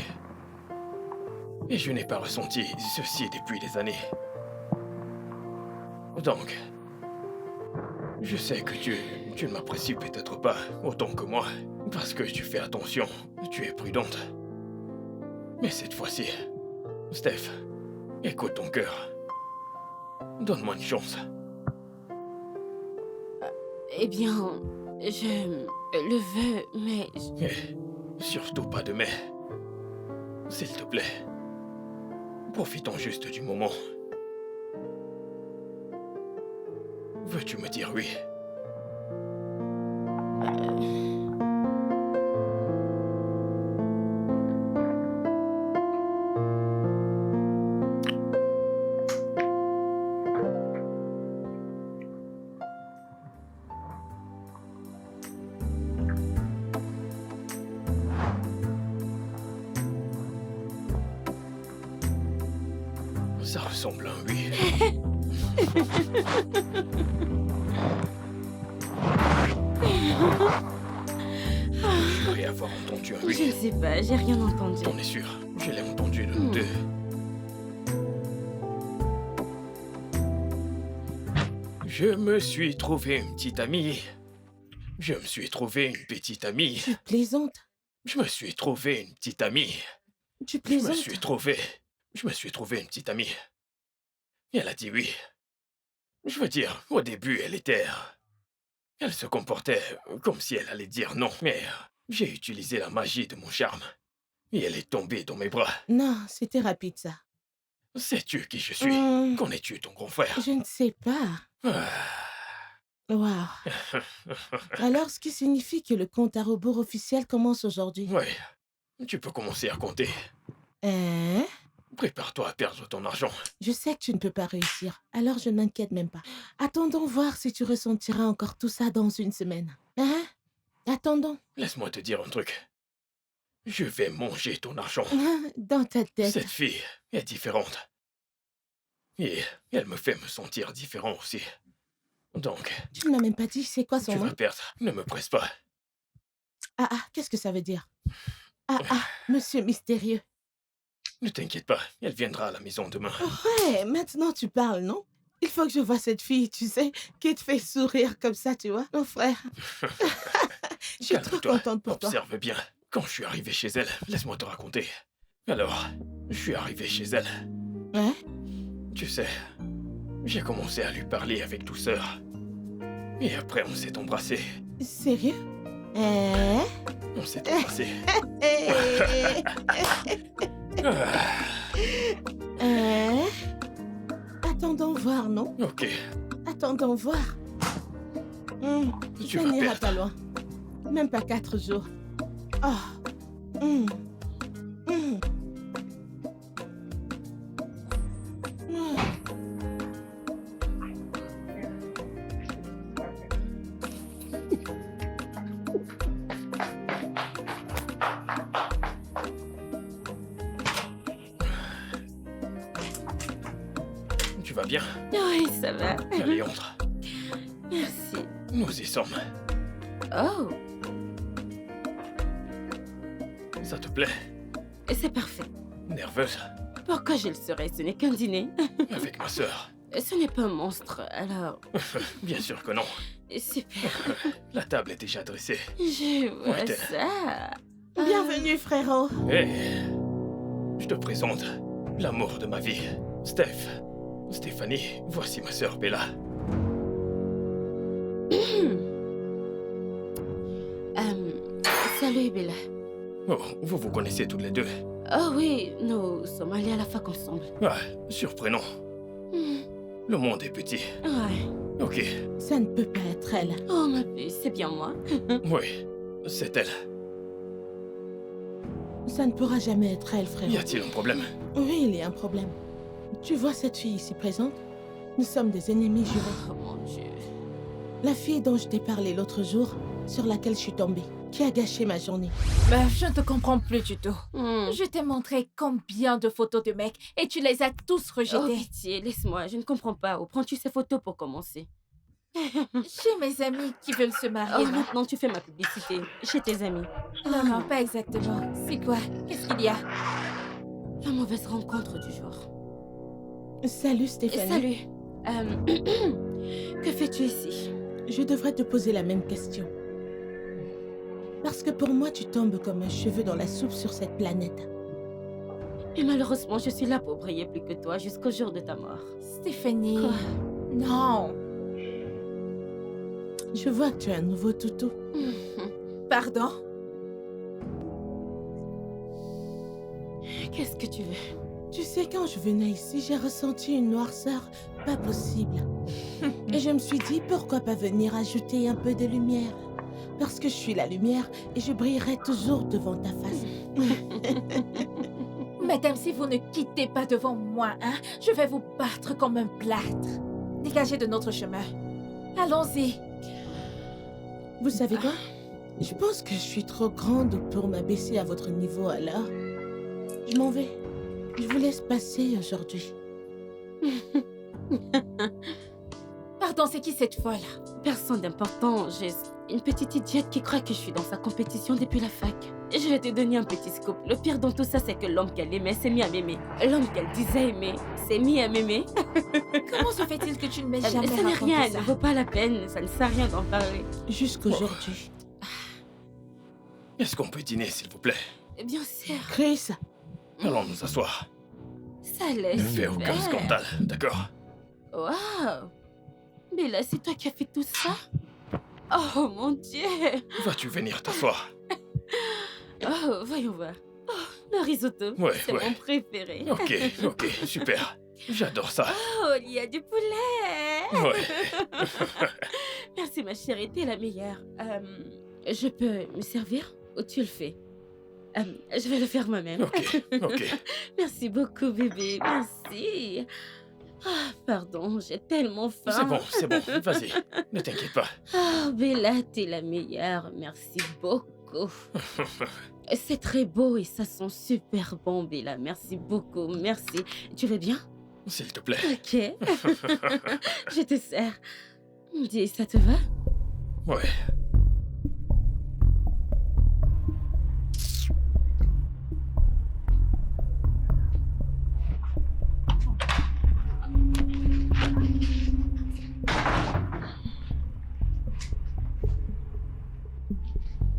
Et je n'ai pas ressenti ceci depuis des années. Donc, je sais que tu ne m'apprécies peut-être pas autant que moi, parce que tu fais attention, tu es prudente. Mais cette fois-ci, Steph, écoute ton cœur. Donne-moi une chance. Eh bien, je le veux, mais... Et surtout pas de mais. S'il te plaît. Profitons juste du moment. Veux-tu me dire oui? Ça ressemble à un oui. Je devrais avoir entendu un Je ne oui. sais pas, j'ai rien entendu. T'en es sûr? Je l'ai entendu de nous deux. Je me suis trouvé une petite amie. Je me suis trouvé une petite amie. Tu plaisantes. Je me suis trouvé une petite amie. Tu Je me plaisantes. suis trouvé une petite amie. Et elle a dit oui. Je veux dire, au début, elle se comportait comme si elle allait dire non. Mais j'ai utilisé la magie de mon charme. Et elle est tombée dans mes bras. Non, c'était rapide ça. Sais-tu qui je suis? Hmm, Connais-tu ton grand frère? je ne sais pas. Ah. Waouh. Alors, ce qui signifie que le compte à rebours officiel commence aujourd'hui. Ouais, tu peux commencer à compter. Hein? Prépare-toi à perdre ton argent. Je sais que tu ne peux pas réussir, alors je ne m'inquiète même pas. Attendons voir si tu ressentiras encore tout ça dans une semaine. Hein? Attendons. Laisse-moi te dire un truc. Je vais manger ton argent. Dans ta tête. Cette fille est différente. Et elle me fait me sentir différent aussi. Donc, Tu ne m'as même pas dit c'est quoi son tu nom? vas perdre. Ne me presse pas. Ah, qu'est-ce que ça veut dire? Monsieur mystérieux. Ne t'inquiète pas, elle viendra à la maison demain. Ouais, maintenant tu parles, non? Il faut que je voie cette fille, tu sais, qui te fait sourire comme ça, tu vois, mon frère. Je suis trop Calme-toi, contente pour toi. observe bien. Quand je suis arrivé chez elle, laisse-moi te raconter. Alors, je suis arrivé chez elle. Ouais? Tu sais, j'ai commencé à lui parler avec douceur. Et après, on s'est embrassés. Sérieux? Hein? On s'est embrassés. Ah, Hein? Attendons voir, non? ok, Attendons voir. tu Ça vas n'ira perdre. pas loin. Même pas 4 jours. Oh. Hum. Hum. Hum. Tu vas bien? Oui, ça va. Allez, entre. Merci. Nous y sommes. Oh, Ça te plaît? c'est parfait. Nerveuse? Pourquoi je le serais? Ce n'est qu'un dîner. Avec ma sœur? Ce n'est pas un monstre, alors... Bien sûr que non. Super. La table est déjà dressée. Je vois Ouais, t'es- ça. Bienvenue, frérot. Hé! Je te présente l'amour de ma vie. Steph. Stéphanie, voici ma sœur Bella. Salut, Bella. Oh, vous vous connaissez toutes les deux? Oh oui, nous sommes allés à la fac ensemble. Ah, surprenant. Hmm, Le monde est petit. Ouais. Ok, Ça ne peut pas être elle. Oh, ma puce, c'est bien moi. Oui, c'est elle. Ça ne pourra jamais être elle, frère. Y a-t-il un problème? Oui, il y a un problème. Tu vois cette fille ici présente? Nous sommes des ennemis jurés. Oh, mon Dieu. La fille dont je t'ai parlé l'autre jour, sur laquelle je suis tombée, qui a gâché ma journée. Je ne te comprends plus du tout. Je t'ai montré combien de photos de mecs et tu les as tous Oh, rejetées. pitié, laisse-moi, je ne comprends pas. Où prends-tu ces photos pour commencer? Chez mes amis qui veulent se Oh, marier. maintenant tu fais ma publicité. Chez tes amis. Non, pas exactement. C'est quoi? Qu'est-ce qu'il y a? La mauvaise rencontre du jour. Salut Stéphanie. Salut. Que fais-tu ici? Je devrais te poser la même question. Parce que pour moi, tu tombes comme un cheveu dans la soupe sur cette planète. Et malheureusement, je suis là pour briller plus que toi jusqu'au jour de ta mort. Stéphanie. Quoi? Non. Je vois que tu as un nouveau toutou. Pardon? Qu'est-ce que tu veux? Tu sais, quand je venais ici, j'ai ressenti une noirceur pas possible. Et je me suis dit, pourquoi pas venir ajouter un peu de lumière? Parce que je suis la lumière et je brillerai toujours devant ta face. Madame, si vous ne quittez pas devant moi, je vais vous battre comme un plâtre. Dégagez de notre chemin. Allons-y. Vous savez quoi? Je pense que je suis trop grande pour m'abaisser à votre niveau, alors je m'en vais. Je vous laisse passer aujourd'hui. Pardon, c'est qui cette folle? Personne d'important, juste une petite idiote qui croit que je suis dans sa compétition depuis la fac. Je vais te donner un petit scoop. Le pire dans tout ça, c'est que l'homme qu'elle aimait s'est mis à m'aimer. L'homme qu'elle disait aimer s'est mis à m'aimer. Comment se fait-il que tu ne m'aies jamais Ça n'est raconté rien, ça? ne vaut pas la peine, ça ne sert à rien d'en parler. Jusqu'aujourd'hui. Est-ce qu'on peut dîner, s'il vous plaît? Bien sûr, Chris, Allons nous asseoir. ça laisse. Ne fais aucun scandale, d'accord? Waouh! Mais là, c'est toi qui as fait tout ça? Oh mon Dieu! Vas-tu venir t'asseoir? Oh, voyons voir. Oh, le risotto, Ouais, c'est ouais. mon préféré. Ok, super. J'adore ça. Oh, il y a du poulet! Ouais. Merci ma chérie, t'es la meilleure. Je peux me servir ou tu le fais? Je vais le faire moi-même. Ok. Merci beaucoup bébé, merci. Ah, pardon, j'ai tellement faim. C'est bon, vas-y. Ne t'inquiète pas. Oh, Bella, t'es la meilleure, merci beaucoup. C'est très beau et ça sent super bon, Bella, merci beaucoup, merci. Tu vas bien? S'il te plaît. Ok. Je te sers. Dis, ça te va? Ouais.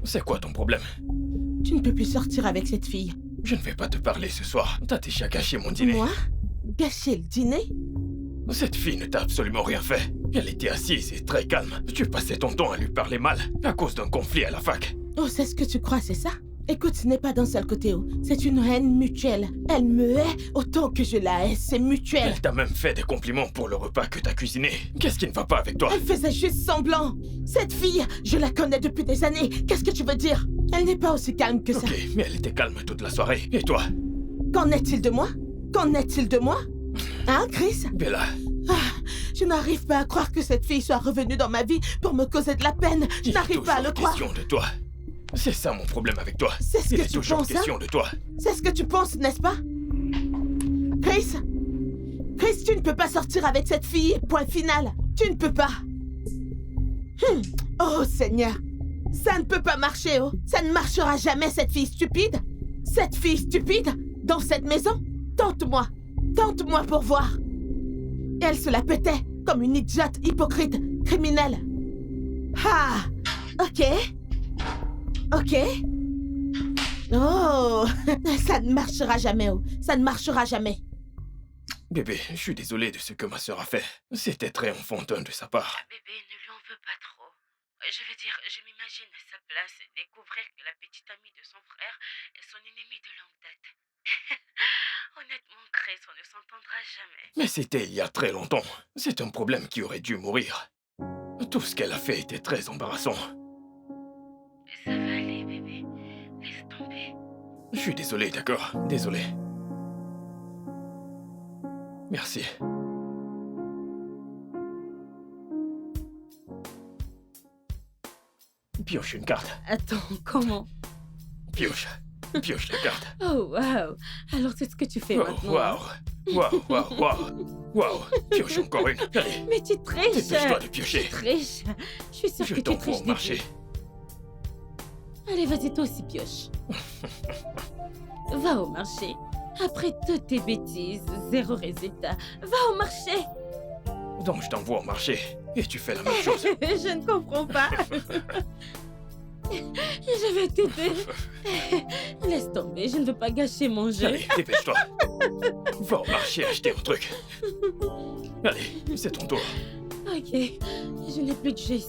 C'est quoi ton problème? tu ne peux plus sortir avec cette fille. Je ne vais pas te parler ce soir. T'as déjà gâché mon dîner. Moi? Gâcher le dîner? Cette fille ne t'a absolument rien fait. Elle était assise et très calme. Tu passais ton temps à lui parler mal à cause d'un conflit à la fac. Oh, c'est ce que tu crois, c'est ça? Écoute, ce n'est pas d'un seul côté, oh. C'est une haine mutuelle. Elle me hait autant que je la hais, c'est mutuel. Elle t'a même fait des compliments pour le repas que t'as cuisiné. Qu'est-ce qui ne va pas avec toi? Elle faisait juste semblant. Cette fille, je la connais depuis des années. Qu'est-ce que tu veux dire? Elle n'est pas aussi calme que ça. Ok, mais elle était calme toute la soirée. Et toi? Qu'en est-il de moi? Qu'en est-il de moi? Hein, Chris? Bella, Je n'arrive pas à croire que cette fille soit revenue dans ma vie pour me causer de la peine. Je il est n'arrive pas à le toujours croire. question de toi. C'est ça mon problème avec toi. C'est ce Il que est tu toujours penses, hein? question de toi. C'est ce que tu penses, n'est-ce pas? Chris? Chris, tu ne peux pas sortir avec cette fille, point final. Tu ne peux pas. Oh, Seigneur. Ça ne peut pas marcher, oh. Ça ne marchera jamais, cette fille stupide. Cette fille stupide, dans cette maison. Tente-moi. Tente-moi pour voir. Elle se la pétait comme une idiote hypocrite, criminelle. Ah, ok. Ok. Oh, ça ne marchera jamais, oh. Ça ne marchera jamais. Bébé, je suis désolé de ce que ma sœur a fait. C'était très enfantin de sa part. Bébé, ne lui en veux pas trop. Je veux dire, je m'imagine à sa place découvrir que la petite amie de son frère est son ennemie de longue date. Honnêtement, Chris, on ne s'entendra jamais. Mais c'était il y a très longtemps. C'est un problème qui aurait dû mourir. Tout ce qu'elle a fait était très embarrassant. Ça va aller, bébé. Laisse tomber. Je suis désolé, d'accord? Désolé. Merci. Pioche une carte. Attends, comment? Pioche. Pioche la carte. Oh, waouh. Alors, c'est ce que tu fais Oh, maintenant. waouh. Waouh, waouh, waouh. Waouh. Pioche encore une. Allez, Mais tu triches. dépêche-toi de piocher. Tu triches. Je suis sûre Je que tu t'envoie triches au des marché. deux. Allez, vas-y, toi aussi, pioche. Va au marché. Après toutes tes bêtises, zéro résultat. Va au marché. Donc je t'envoie au marché et tu fais la même chose. Je ne comprends pas. Je vais t'aider. Laisse tomber, je ne veux pas gâcher mon jeu. Allez, dépêche-toi. Va au marché acheter un truc. Allez, c'est ton tour. Ok, je n'ai plus de jeu ici.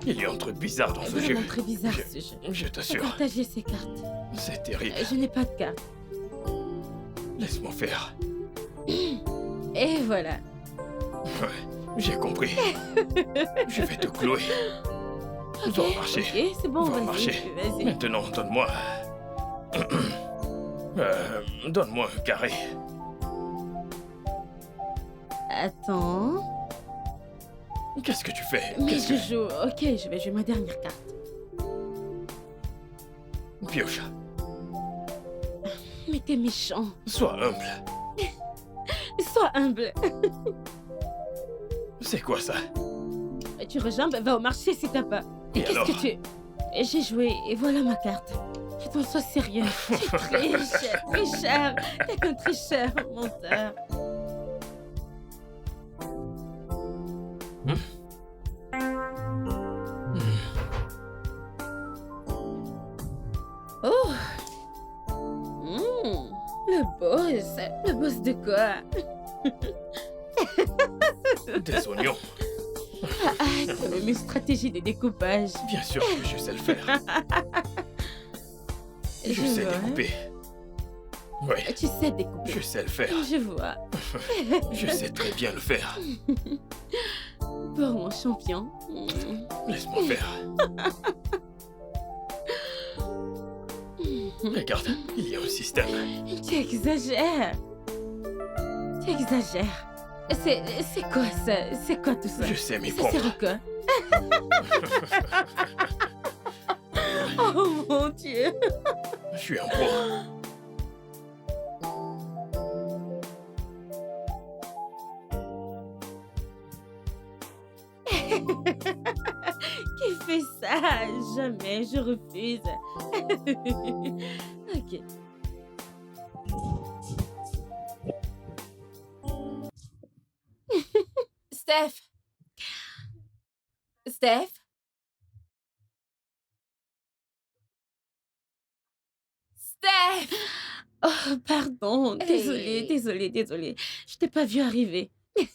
Il y a un truc bizarre dans ce jeu. Vraiment très bizarre ce jeu. Je t'assure, Partagez ces cartes. c'est terrible. Je n'ai pas de carte. Laisse-moi faire. Et voilà. Ouais, j'ai compris. Je vais te clouer. Va au marché. Ok, c'est bon, Va au vas-y. marché. Vas-y. Maintenant, donne-moi... donne-moi un carré. Attends. Qu'est-ce que tu fais? Mais Qu'est-ce je que... joue. Ok, je vais jouer ma dernière carte. Pioche, Mais t'es méchant. sois humble. Sois humble. C'est quoi ça? Tu rejambes, va au marché si t'as pas. Et Qu'est-ce alors? que tu... J'ai joué et voilà ma carte. Putain, sois sérieux. Tu triches. Tricheur. T'es qu'un tricheur, menteur. Oh. Le boss. Le boss de quoi? Des oignons. T'as même une stratégie de découpage. Bien sûr que je sais le faire. Je sais vois. découper. Oui, Tu sais découper. je sais le faire. Je vois. Je sais très bien le faire. Pour mon champion. Laisse-moi faire. Regarde, il y a un système. Tu exagères. Tu exagères. C'est quoi ça? C'est quoi tout ça? Je sais m'y Ça prendre. sert à quoi? Oh mon Dieu. Je suis un pro. Qui fait ça? Jamais, je refuse. Ok. Steph. Steph. Steph. Oh, pardon. Désolée, Hey. désolée. Je t'ai pas vu arriver.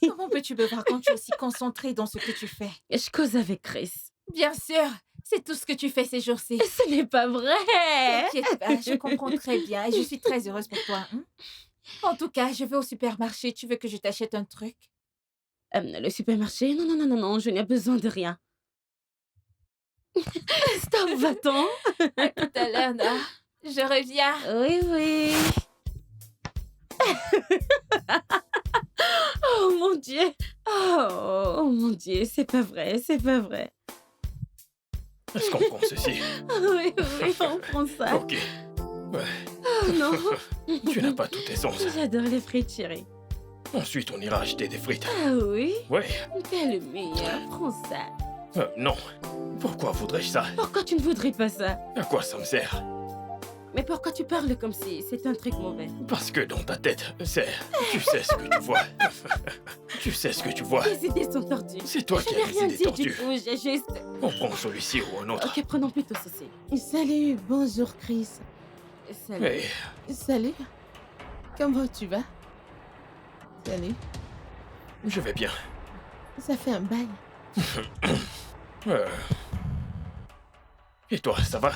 Comment peux-tu me voir quand tu es aussi concentrée dans ce que tu fais? Je cause avec Chris. Bien sûr, c'est tout ce que tu fais ces jours-ci. Ce n'est pas vrai. T'inquiète pas, je comprends très bien et je suis très heureuse pour toi. Hein? En tout cas, je vais au supermarché. Tu veux que je t'achète un truc? Le supermarché? Non, je n'ai besoin de rien. Stop, va-t'en. À tout à l'heure, Nora. Je reviens. Oui. Oh mon Dieu. Oh mon Dieu, c'est pas vrai. Est-ce qu'on prend ceci? Oui, on prend ça. Ok. Ouais, Oh non. tu n'as pas tout tes sens. J'adore les frites chérie. Ensuite, on ira acheter des frites. Ah oui? Ouais. T'es le meilleur. Prends ça. Non. Pourquoi voudrais-je ça? Pourquoi tu ne voudrais pas ça? À quoi ça me sert? Mais pourquoi tu parles comme si c'était un truc mauvais? Parce que dans ta tête, c'est... Tu sais ce que tu vois. Tu sais ce que tu vois. Tes idées sont tordues. C'est toi Je qui n'ai as les rien idées dit du tordues. tout, j'ai juste... On prend celui-ci ou un autre. Ok, prenons plutôt ceci. Salut, bonjour Chris. Salut. Hey, Salut. Comment tu vas? Salut. je vais bien. Ça fait un bail. Et toi, ça va?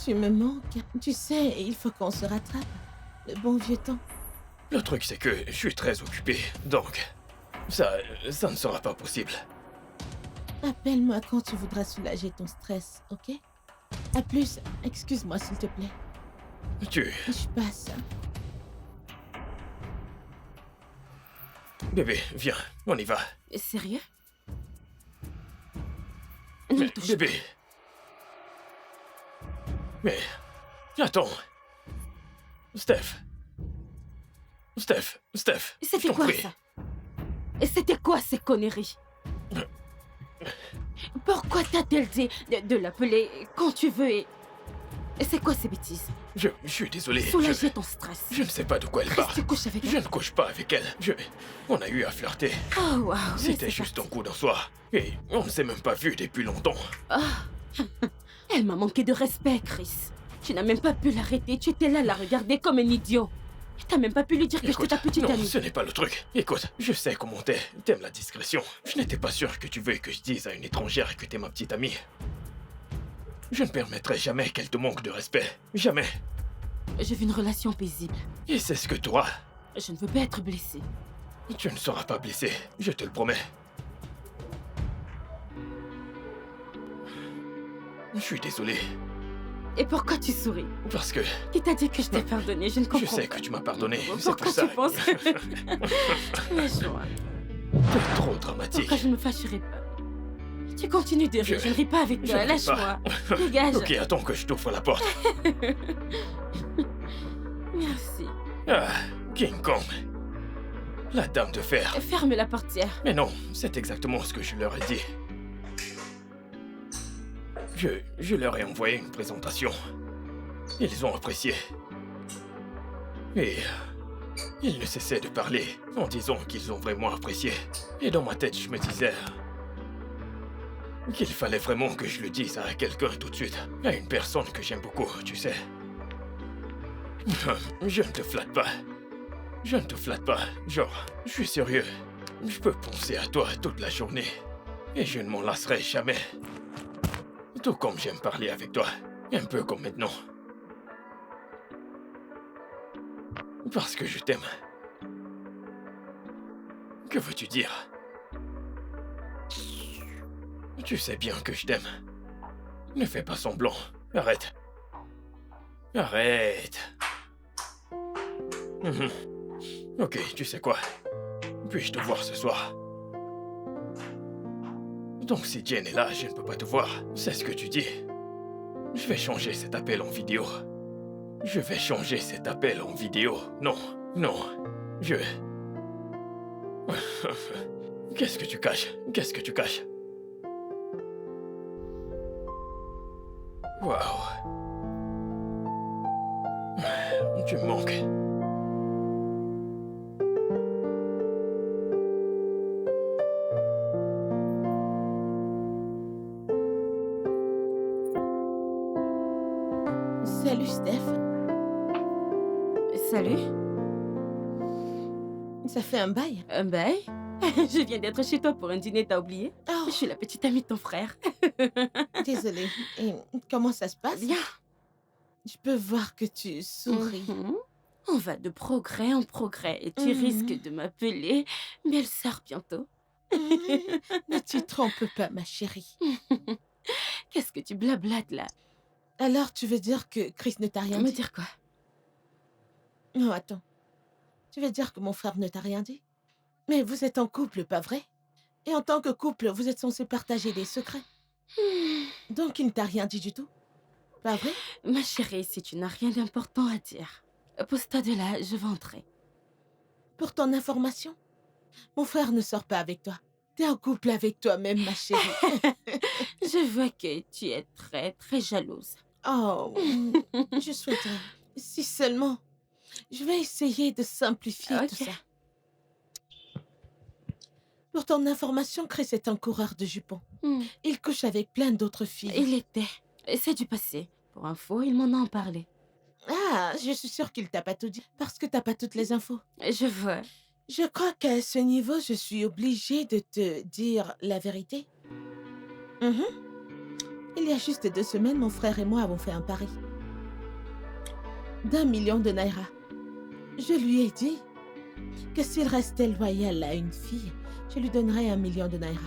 Tu me manques. Tu sais, il faut qu'on se rattrape. Le bon vieux temps. Le truc, c'est que je suis très occupé, donc... Ça ne sera pas possible. Appelle-moi quand tu voudras soulager ton stress, ok? À plus. Excuse-moi, s'il te plaît. Tu... Je passe. Bébé, viens, on y va. Sérieux? Ne Mais, touche bébé... Mais... Attends... Steph... Steph... pas. je C'était t'en quoi prie. ça? Et c'était quoi ces conneries? Pourquoi t'as-t-elle dit de l'appeler quand tu veux et c'est quoi ces bêtises? Je suis désolé. Soulager ton stress. Je ne sais pas de quoi elle Chris, parle. tu couches avec Je elle? ne couche pas avec elle. On a eu à flirter. Oh waouh. C'était juste un coup d'un soir. Et on ne s'est même pas vu depuis longtemps. Elle m'a manqué de respect, Chris. Tu n'as même pas pu l'arrêter. Tu étais là à la regarder comme un idiot. T'as même pas pu lui dire que j'étais Écoute, ta petite non, amie. ce n'est pas le truc. Écoute, je sais comment t'es. T'aimes la discrétion. Je n'étais pas sûr que tu veuilles que je dise à une étrangère que t'es ma petite amie. Je ne permettrai jamais qu'elle te manque de respect. Jamais. Je veux une relation paisible. Et c'est ce que tu auras. Je ne veux pas être blessée. Tu ne seras pas blessé, je te le promets. Je suis désolé, Et pourquoi tu souris? parce que Qui t'a dit que je t'ai pardonné? Je ne comprends je sais pas. que tu m'as pardonné. C'est Pourquoi pour ça. tu penses? Lâche-moi. T'es trop dramatique. Pourquoi je ne me fâcherai pas? Tu continues de rire. Je ne ris pas avec Je toi. ne ris Lâche-moi. Dégage. Ok, attends que je t'ouvre la porte. Merci. Ah, King Kong. La dame de fer. Ferme la portière. Mais non, c'est exactement ce que je leur ai dit. Je leur ai envoyé une présentation. Ils ont apprécié. Et ils ne cessaient de parler en disant qu'ils ont vraiment apprécié. Et dans ma tête, je me disais qu'il fallait vraiment que je le dise à quelqu'un tout de suite. À une personne que j'aime beaucoup, tu sais. Je ne te flatte pas. Je ne te flatte pas. Genre, je suis sérieux. Je peux penser à toi toute la journée. Et je ne m'en lasserai jamais. Tout comme j'aime parler avec toi. Un peu comme maintenant. Parce que je t'aime. Que veux-tu dire? Tu sais bien que je t'aime. Ne fais pas semblant. Arrête. Arrête. Mhm. Ok, tu sais quoi? Puis-je te voir ce soir? Donc si Jen est là, je ne peux pas te voir. C'est ce que tu dis. Je vais changer cet appel en vidéo. Je vais changer cet appel en vidéo. Non, non. Je... Qu'est-ce que tu caches? Qu'est-ce que tu caches? Waouh. Tu me manques. Salut, Steph. Salut. Ça fait un bail. Un bail? Je viens d'être chez toi pour un dîner, t'as oublié? Oh, Je suis la petite amie de ton frère. désolée. Et comment ça se passe? Bien. Je peux voir que tu souris. Mhm. On va de progrès en progrès et tu Mhm. risques de m'appeler belle-sœur bientôt. Ne t'y trompe pas, ma chérie. Qu'est-ce que tu blablates là? Alors, tu veux dire que Chris ne t'a rien Me dit? dire quoi? Non, attends. Tu veux dire que mon frère ne t'a rien dit? Mais vous êtes en couple, pas vrai? Et en tant que couple, vous êtes censés partager des secrets. Donc, il ne t'a rien dit du tout? Pas vrai? Ma chérie, si tu n'as rien d'important à dire, pose-toi de là, je vais entrer. Pour ton information, mon frère ne sort pas avec toi. T'es en couple avec toi-même, ma chérie. Je vois que tu es très, très jalouse. Oh, je souhaiterais. Si seulement. Je vais essayer de simplifier tout Ok. ça. Pour ton information, Chris est un coureur de jupons. Hmm. Il couche avec plein d'autres filles. Il était. C'est du passé. Pour info, il m'en a parlé. Ah, je suis sûre qu'il t'a pas tout dit, parce que t'as pas toutes les infos. Je vois. Je crois qu'à ce niveau, je suis obligée de te dire la vérité. Mhm. Il y a juste 2 semaines, mon frère et moi avons fait un pari. d'1 million de naira. Je lui ai dit que s'il restait loyal à une fille, je lui donnerai 1 million de naira.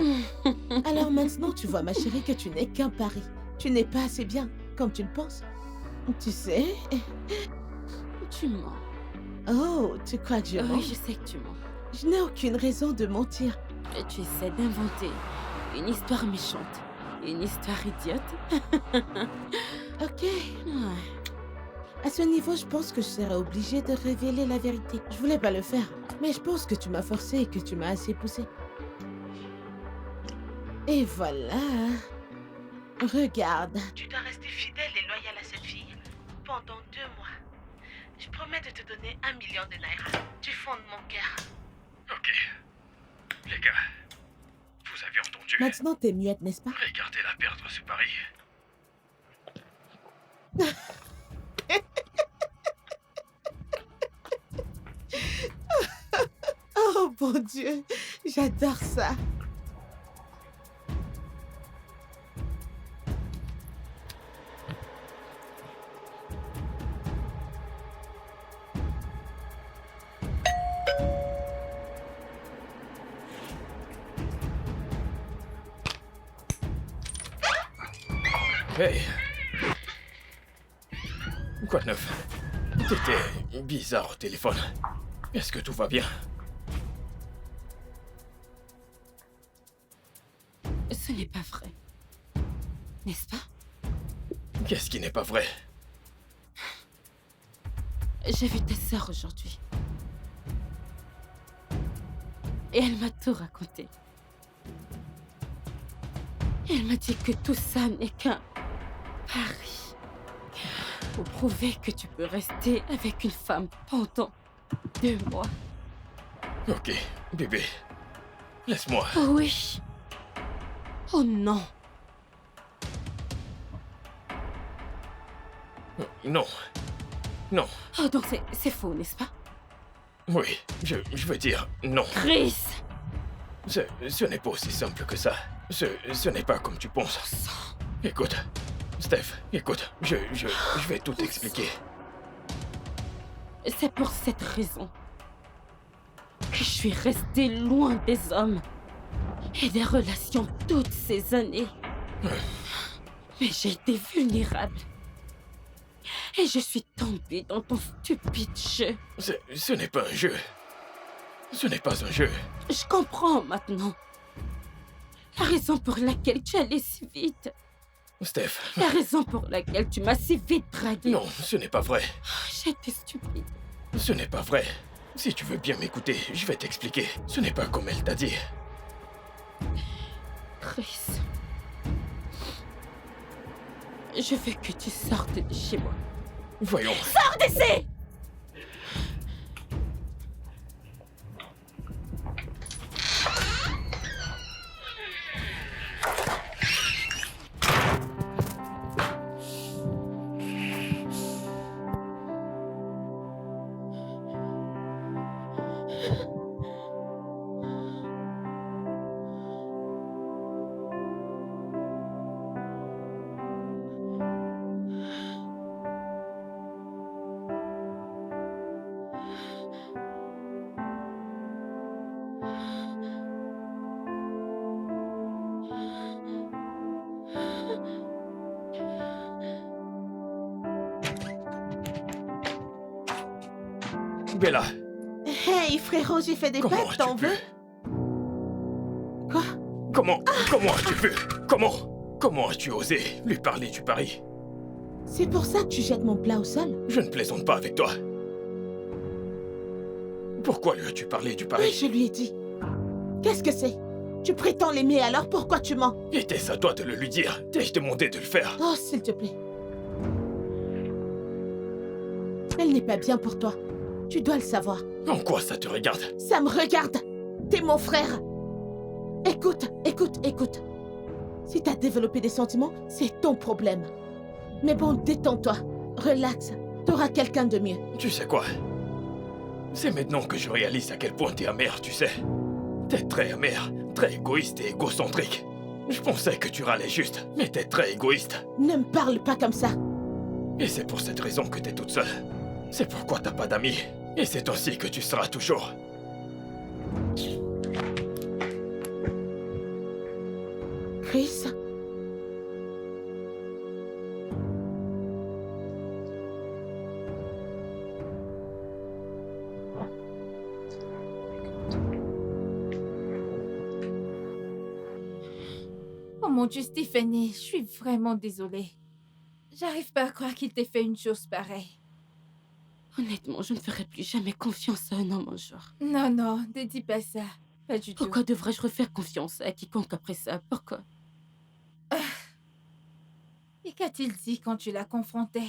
Alors maintenant, tu vois, ma chérie, que tu n'es qu'un pari. Tu n'es pas assez bien, comme tu le penses. Tu sais... Tu mens. Oh, tu crois que je mens? Oui, je sais que tu mens. Je n'ai aucune raison de mentir. Et tu essaies d'inventer une histoire méchante. Une histoire idiote. Ok. Ouais. À ce niveau, je pense que je serais obligée de révéler la vérité. Je voulais pas le faire, mais je pense que tu m'as forcé et que tu m'as assez poussé. Et voilà. Regarde. Tu dois rester fidèle et loyal à cette fille pendant 2 mois. Je promets de te donner 1 million de naira. Du fond de mon cœur. Ok. Les gars, vous avez entendu. Maintenant, t'es muette, n'est-ce pas? Regardez-la perdre ce pari. Oh mon Dieu, j'adore ça. Hey. Quoi de neuf? T'étais bizarre au téléphone. Est-ce que tout va bien? Ce n'est pas vrai. N'est-ce pas? Qu'est-ce qui n'est pas vrai? J'ai vu ta sœur aujourd'hui. Et elle m'a tout raconté. Elle m'a dit que tout ça n'est qu'un pari. Pour prouver que tu peux rester avec une femme pendant 2 mois. Ok, bébé. Laisse-moi. Oh oui. Oh non. Non. Non. Oh donc c'est faux, n'est-ce pas? Oui, je veux dire non. Chris! Ce n'est pas aussi simple que ça. Ce n'est pas comme tu penses. Sang. Écoute, Steph, écoute, je vais tout expliquer. C'est pour cette raison que je suis restée loin des hommes et des relations toutes ces années. Mais j'ai été vulnérable. Et je suis tombée dans ton stupide jeu. Ce n'est pas un jeu. Ce n'est pas un jeu. Je comprends maintenant. La raison pour laquelle tu allais si vite. Steph. La raison pour laquelle tu m'as si vite dragué. Non, ce n'est pas vrai. J'ai été stupide. Ce n'est pas vrai. Si tu veux bien m'écouter, je vais t'expliquer. Ce n'est pas comme elle t'a dit. Chris. Je veux que tu sortes de chez moi. Voyons. Sors d'ici! Bella, Hey frérot, j'ai fait des comment pâtes, t'en as-tu pu? veux? Quoi? Comment as-tu pu? Comment as-tu osé lui parler du pari? C'est pour ça que tu jettes mon plat au sol? Je ne plaisante pas avec toi. Pourquoi lui as-tu parlé du Oui, pari? je lui ai dit. Qu'est-ce que c'est? Tu prétends l'aimer, alors pourquoi tu mens? Était-ce à toi de le lui dire? T'ai-je demandé de le faire? Oh, s'il te plaît. Elle n'est pas bien pour toi. Tu dois le savoir. En quoi ça te regarde? Ça me regarde. T'es mon frère. Écoute. Si t'as développé des sentiments, c'est ton problème. Mais bon, détends-toi. Relax. T'auras quelqu'un de mieux. Tu sais quoi? C'est maintenant que je réalise à quel point t'es amère, tu sais. T'es très amère, très égoïste et égocentrique. Je pensais que tu râlais juste, mais t'es très égoïste. Ne me parle pas comme ça. Et c'est pour cette raison que t'es toute seule. C'est pourquoi t'as pas d'amis. Et c'est ainsi que tu seras toujours. Chris? Oh mon Dieu, Stéphanie, je suis vraiment désolée. J'arrive pas à croire qu'il t'ait fait une chose pareille. Honnêtement, je ne ferai plus jamais confiance à un homme un jour. Non, non, ne dis pas ça. Pas du tout. Pourquoi devrais-je refaire confiance à quiconque après ça? Pourquoi? Et qu'a-t-il dit quand tu l'as confronté?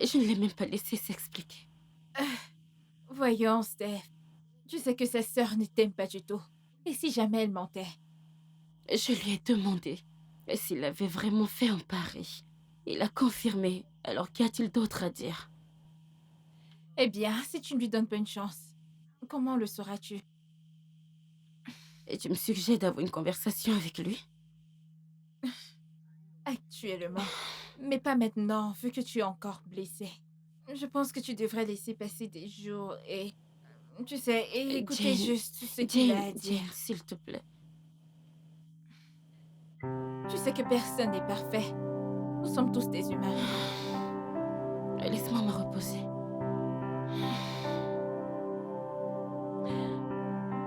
Je ne l'ai même pas laissé s'expliquer. Voyons, Steph. Tu sais que sa sœur ne t'aime pas du tout. Et si jamais elle mentait? Je lui ai demandé s'il avait vraiment fait un pari. Il a confirmé. Alors qu'y a-t-il d'autre à dire? Eh bien, si tu ne lui donnes pas une chance, comment le sauras-tu? Et tu me suggères d'avoir une conversation avec lui? Actuellement. Mais pas maintenant, vu que tu es encore blessée. Je pense que tu devrais laisser passer des jours et... Tu sais, et écouter Jane, juste ce qu'il a à Jane, dire. Jane, s'il te plaît. Tu sais que personne n'est parfait. Nous sommes tous des humains. Laisse-moi me reposer.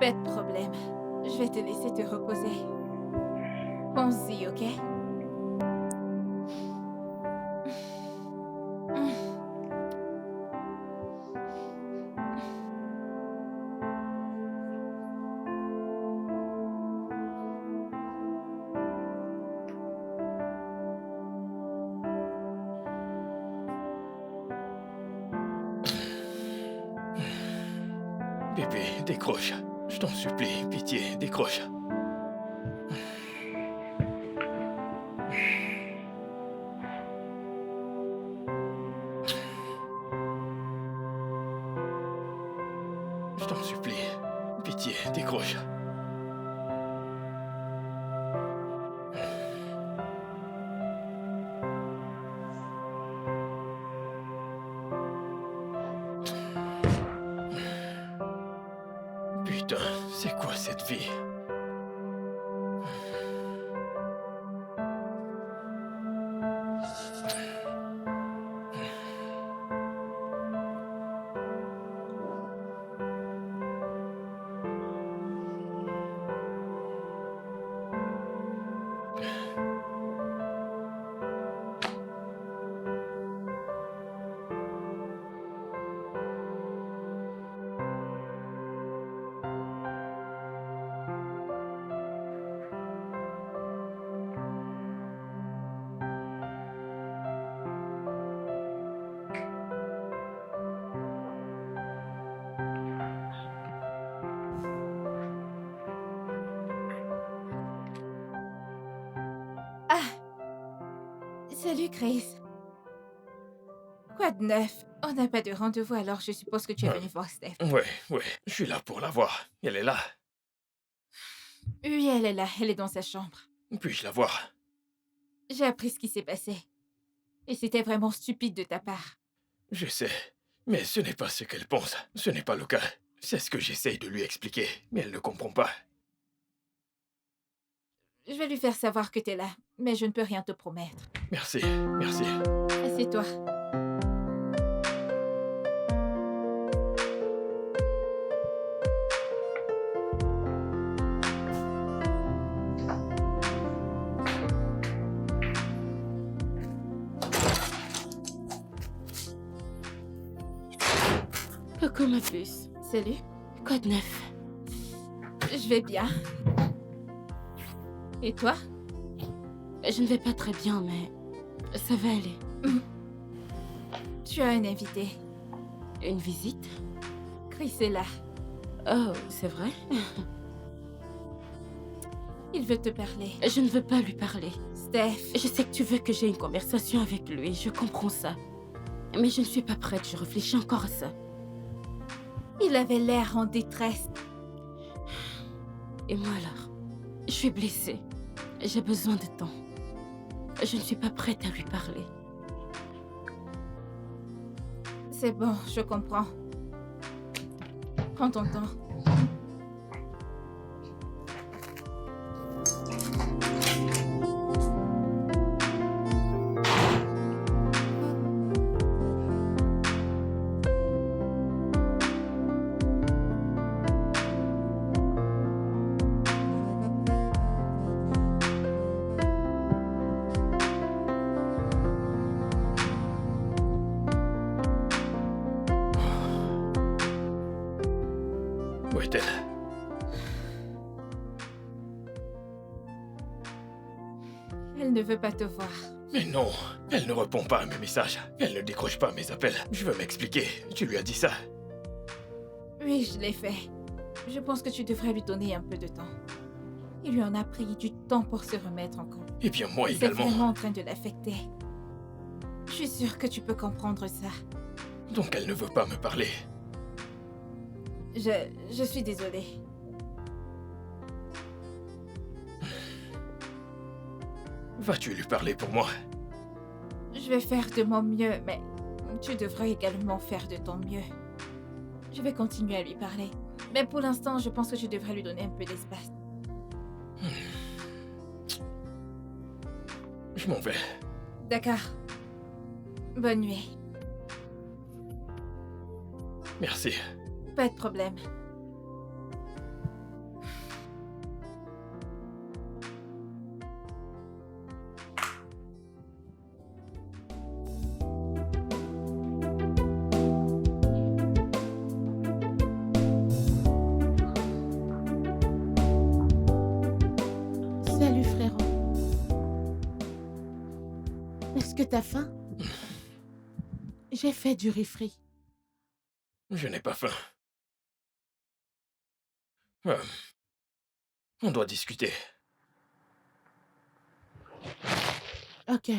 Pas de problème. Je vais te laisser te reposer. Pense-y, ok? Bébé, décroche. Je t'en supplie, pitié, décroche. Je t'en supplie, pitié, décroche. Putain, c'est quoi cette vie? Salut, Chris. Quoi de neuf? On n'a pas de rendez-vous, alors je suppose que tu es venu voir Steph. Ouais, je suis là pour la voir. Elle est là. Oui, elle est là. Elle est dans sa chambre. Puis-je la voir? J'ai appris ce qui s'est passé. Et c'était vraiment stupide de ta part. Je sais, mais ce n'est pas ce qu'elle pense. Ce n'est pas le cas. C'est ce que j'essaye de lui expliquer, mais elle ne comprend pas. Je vais lui faire savoir que t'es là, mais je ne peux rien te promettre. Merci, merci. Assieds-toi. Coucou ma puce. Salut. Quoi de neuf? Je vais bien. Et toi? Je ne vais pas très bien, mais ça va aller. Tu as un invité. Une visite? Chris est là. Oh, c'est vrai? Il veut te parler. Je ne veux pas lui parler. Steph. Je sais que tu veux que j'ai une conversation avec lui, je comprends ça. Mais je ne suis pas prête, je réfléchis encore à ça. Il avait l'air en détresse. Et moi alors? Je suis blessée. J'ai besoin de temps. Je ne suis pas prête à lui parler. C'est bon, je comprends. Prends ton temps. Elle ne veut pas te voir. Mais non, elle ne répond pas à mes messages. Elle ne décroche pas mes appels. Je veux m'expliquer. Tu lui as dit ça? Oui, je l'ai fait. Je pense que tu devrais lui donner un peu de temps. Il lui en a pris du temps pour se remettre en compte. Eh bien, moi C'est également. vraiment en train de l'affecter. Je suis sûre que tu peux comprendre ça. Donc elle ne veut pas me parler. Je suis désolée. Vas-tu lui parler pour moi? Je vais faire de mon mieux, mais tu devrais également faire de ton mieux. Je vais continuer à lui parler. Mais pour l'instant, je pense que tu devrais lui donner un peu d'espace. Je m'en vais. D'accord. Bonne nuit. Merci. Pas de problème. Salut frérot. Est-ce que t'as faim? J'ai fait du riz frit. Je n'ai pas faim. On doit discuter. Ok.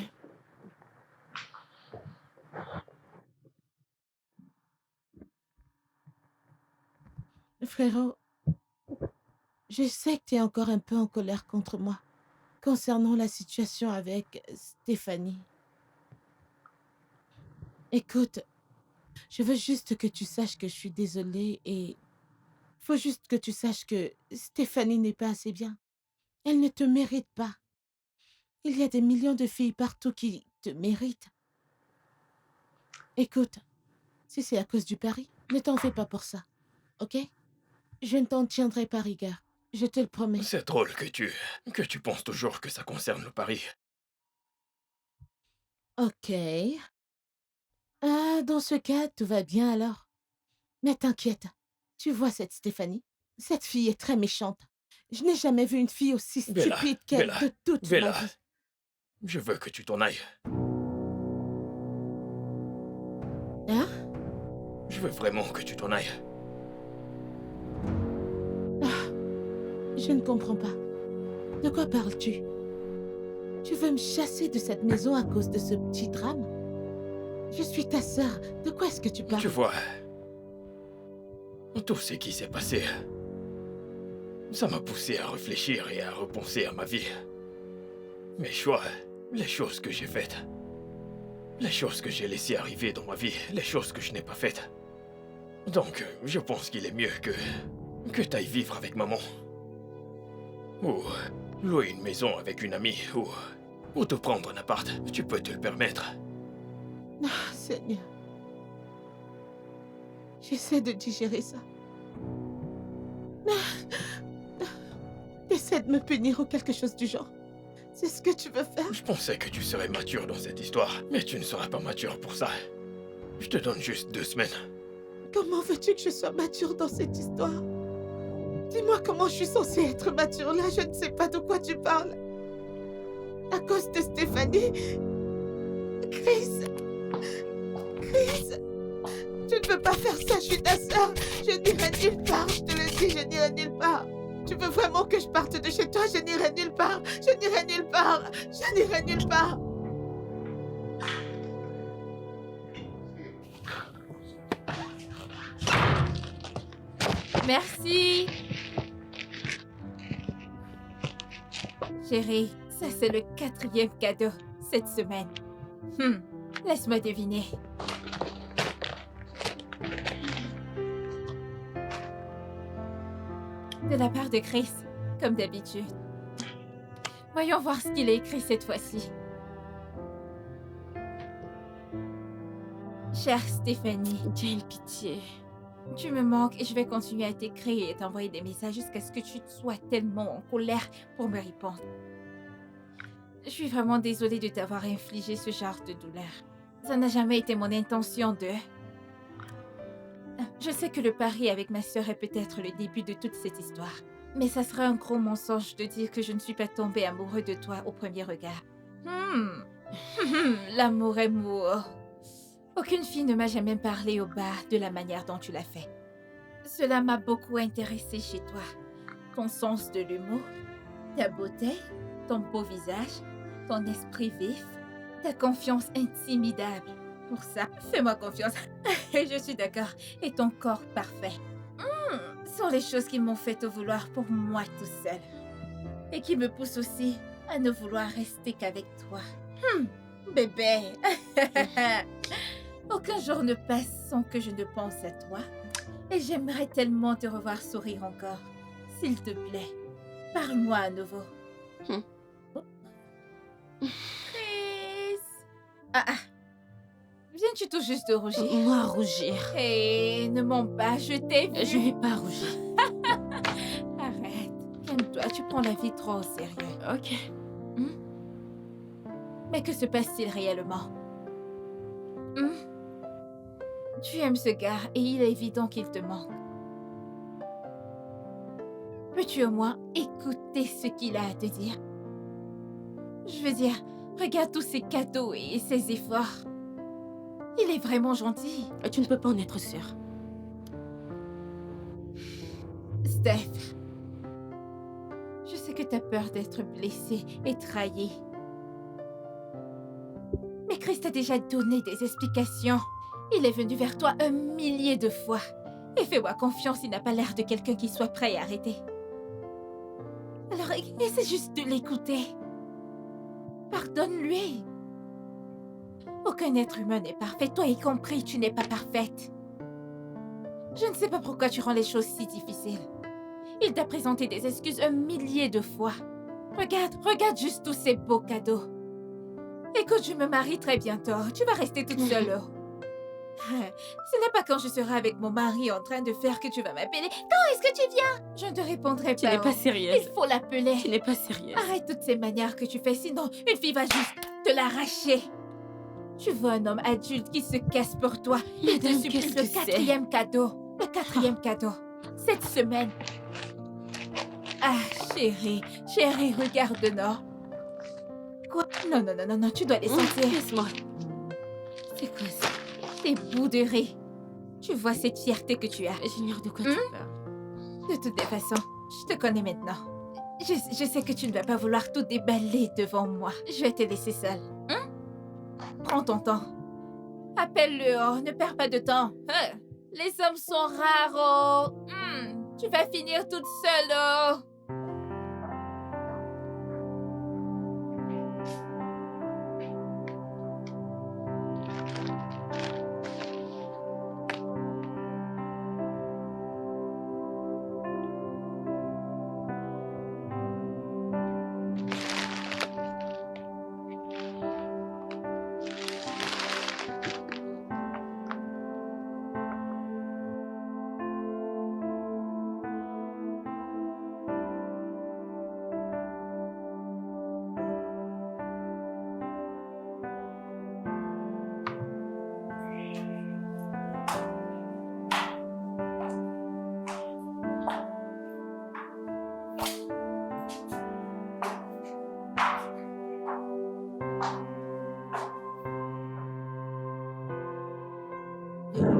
Frérot, je sais que tu es encore un peu en colère contre moi concernant la situation avec Stéphanie. Écoute, je veux juste que tu saches que je suis désolée et faut juste que tu saches que Stéphanie n'est pas assez bien. Elle ne te mérite pas. Il y a des millions de filles partout qui te méritent. Écoute, si c'est à cause du pari, ne t'en fais pas pour ça, ok? Je ne t'en tiendrai pas rigueur, je te le promets. C'est drôle que tu penses toujours que ça concerne le pari. Ok. Ah, dans ce cas, tout va bien alors. Mais t'inquiète, tu vois cette Stéphanie? Cette fille est très méchante. Je n'ai jamais vu une fille aussi Bella, stupide qu'elle Bella, de toute ma Bella, vie. je veux que tu t'en ailles. Hein? Je veux vraiment que tu t'en ailles. Je ne comprends pas. De quoi parles-tu? Tu veux me chasser de cette maison à cause de ce petit drame? Je suis ta sœur. De quoi est-ce que tu parles? Tu vois, tout ce qui s'est passé, ça m'a poussé à réfléchir et à repenser à ma vie. Mes choix, les choses que j'ai faites, les choses que j'ai laissées arriver dans ma vie, les choses que je n'ai pas faites. Donc, je pense qu'il est mieux que t'ailles vivre avec maman. Ou louer une maison avec une amie, ou te prendre un appart. Tu peux te le permettre. Ah, Seigneur. J'essaie de digérer ça. Essaie de me punir ou quelque chose du genre. C'est ce que tu veux faire? Je pensais que tu serais mature dans cette histoire, mais tu ne seras pas mature pour ça. Je te donne juste 2 semaines. Comment veux-tu que je sois mature dans cette histoire? Dis-moi comment je suis censée être mature là, je ne sais pas de quoi tu parles. À cause de Stéphanie? Chris, tu ne peux pas faire ça, je suis ta sœur. Je n'irai nulle part, je te le dis, je n'irai nulle part. Tu veux vraiment que je parte de chez toi? Je n'irai nulle part, je n'irai nulle part, je n'irai nulle part. Merci. Chérie, ça c'est le 4e cadeau cette semaine. Laisse-moi deviner. De la part de Chris, comme d'habitude. Voyons voir ce qu'il a écrit cette fois-ci. Chère Stéphanie, Quelle pitié. tu me manques et je vais continuer à t'écrire et t'envoyer des messages jusqu'à ce que tu sois tellement en colère pour me répondre. Je suis vraiment désolée de t'avoir infligé ce genre de douleur. Ça n'a jamais été mon intention de... Je sais que le pari avec ma sœur est peut-être le début de toute cette histoire. Mais ça serait un gros mensonge de dire que je ne suis pas tombée amoureux de toi au premier regard. L'amour est mou. Aucune fille ne m'a jamais parlé au bar de la manière dont tu l'as fait. Cela m'a beaucoup intéressée chez toi. Ton sens de l'humour, ta beauté, ton beau visage, ton esprit vif, ta confiance intimidable. Pour ça, fais-moi confiance. Je suis d'accord. Et ton corps parfait. Sont les choses qui m'ont fait te vouloir pour moi tout seul. Et qui me poussent aussi à ne vouloir rester qu'avec toi. Bébé. Aucun jour ne passe sans que je ne pense à toi. Et j'aimerais tellement te revoir sourire encore. S'il te plaît, parle-moi à nouveau. Chris. Viens-tu tout juste de rougir? Moi, rougir. Hé, ne mens pas, je t'ai vu. Je vais pas rougir. Arrête, calme-toi, tu prends la vie trop au sérieux. Ok. Mais que se passe-t-il réellement? Tu aimes ce gars et il est évident qu'il te manque. Peux-tu au moins écouter ce qu'il a à te dire? Je veux dire, regarde tous ses cadeaux et ses efforts. Il est vraiment gentil. Tu ne peux pas en être sûre. Steph, je sais que tu as peur d'être blessé et trahi. Mais Chris t'a déjà donné des explications. Il est venu vers toi 1 millier de fois. Et fais-moi confiance, il n'a pas l'air de quelqu'un qui soit prêt à arrêter. Alors, essaie juste de l'écouter. Pardonne-lui. Aucun être humain n'est parfait, toi y compris, tu n'es pas parfaite. Je ne sais pas pourquoi tu rends les choses si difficiles. Il t'a présenté des excuses 1 millier de fois. Regarde juste tous ces beaux cadeaux. Écoute, je me marie très bientôt. Tu vas rester toute seule. Ce n'est pas quand je serai avec mon mari en train de faire que tu vas m'appeler. Quand est-ce que tu viens? Je ne te répondrai Tu pas. n'es pas Il sérieuse. faut l'appeler. Tu n'es pas sérieuse. Arrête toutes ces manières que tu fais, sinon une fille va juste te l'arracher. Tu veux un homme adulte qui se casse pour toi. Il te Madame, supplie qu'est-ce le que c'est? 4e cadeau. Le 4e cadeau. Cette semaine. Ah, chérie, regarde-nous. Quoi? Non, tu dois les sentir. Laisse-moi. C'est quoi ça? Tes bouts de riz. Tu vois cette fierté que tu as. J'ignore de quoi tu parles. De toutes les façons, je te connais maintenant. Je sais que tu ne vas pas vouloir tout déballer devant moi. Je vais te laisser seule. Prends ton temps. Appelle-le, ne perds pas de temps. Les hommes sont rares, tu vas finir toute seule,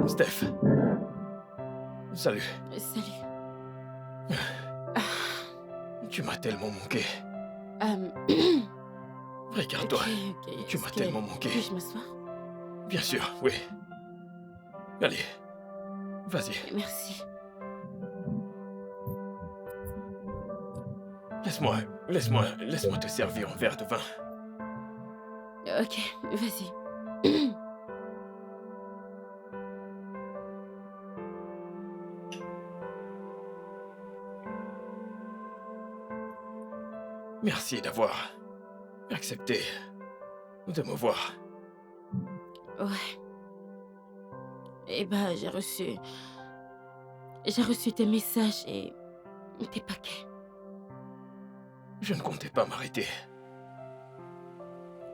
Steph. Salut. Salut. Tu m'as tellement manqué. Regarde-toi. Ok. Tu m'as tellement manqué. Puis-je m'asseoir? Bien sûr, oui. Allez. Vas-y. Merci. Laisse-moi te servir un verre de vin. Ok, vas-y. Merci d'avoir accepté de me voir. Ouais. Eh ben, j'ai reçu tes messages et tes paquets. Je ne comptais pas m'arrêter.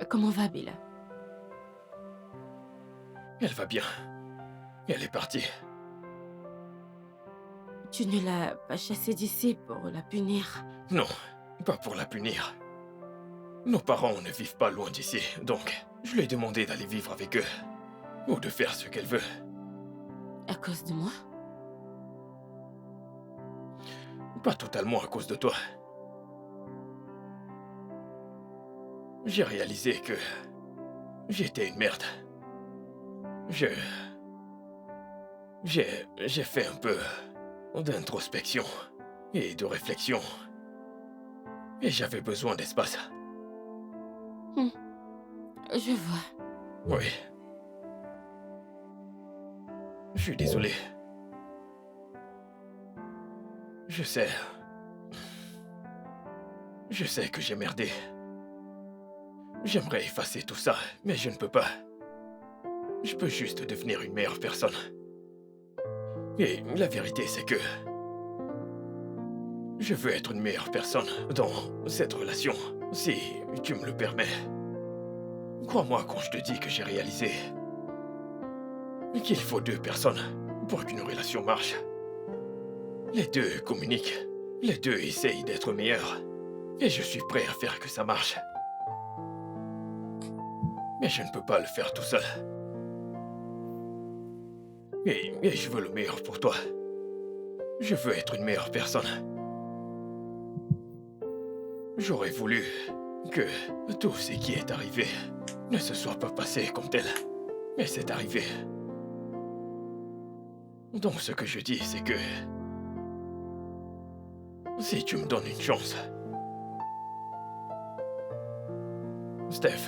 Comment va Bella? Elle va bien. Elle est partie. Tu ne l'as pas chassée d'ici pour la punir. Non, pas pour la punir. Nos parents ne vivent pas loin d'ici, donc je lui ai demandé d'aller vivre avec eux. Ou de faire ce qu'elle veut. À cause de moi? Pas totalement à cause de toi. J'ai réalisé que j'étais une merde. J'ai fait un peu d'introspection et de réflexion. Et j'avais besoin d'espace. Je vois. Oui. Je suis désolé. Je sais. Je sais que j'ai merdé. J'aimerais effacer tout ça, mais je ne peux pas. Je peux juste devenir une meilleure personne. Et la vérité, c'est que je veux être une meilleure personne dans cette relation, si tu me le permets. Crois-moi quand je te dis que j'ai réalisé qu'il faut 2 personnes pour qu'une relation marche. Les 2 communiquent, les 2 essayent d'être meilleurs, et je suis prêt à faire que ça marche. Mais je ne peux pas le faire tout seul. Et je veux le meilleur pour toi. Je veux être une meilleure personne. J'aurais voulu que tout ce qui est arrivé ne se soit pas passé comme tel. Mais c'est arrivé. Donc ce que je dis, c'est que si tu me donnes une chance, Steph,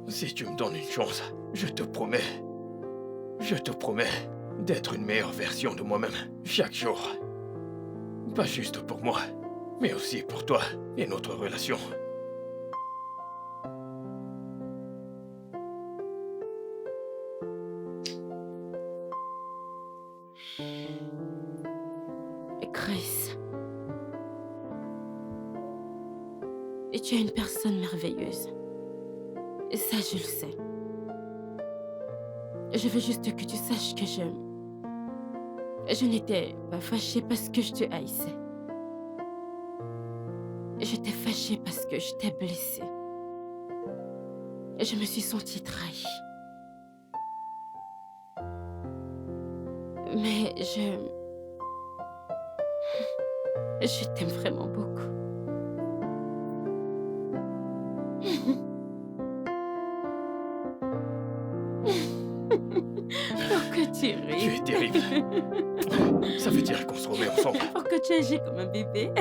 si tu me donnes une chance, je te promets d'être une meilleure version de moi-même chaque jour. Pas juste pour moi, mais aussi pour toi et notre relation. Chris. Et tu es une personne merveilleuse. Et ça, je le sais. Je veux juste que tu saches que je n'étais pas fâchée parce que je te haïssais. J'étais fâchée parce que je t'ai blessée. Je me suis sentie trahie. Mais je t'aime vraiment beaucoup. Pourquoi tu ris? Tu es terrible. Ça veut dire qu'on se remet ensemble. Pourquoi tu agis comme un bébé?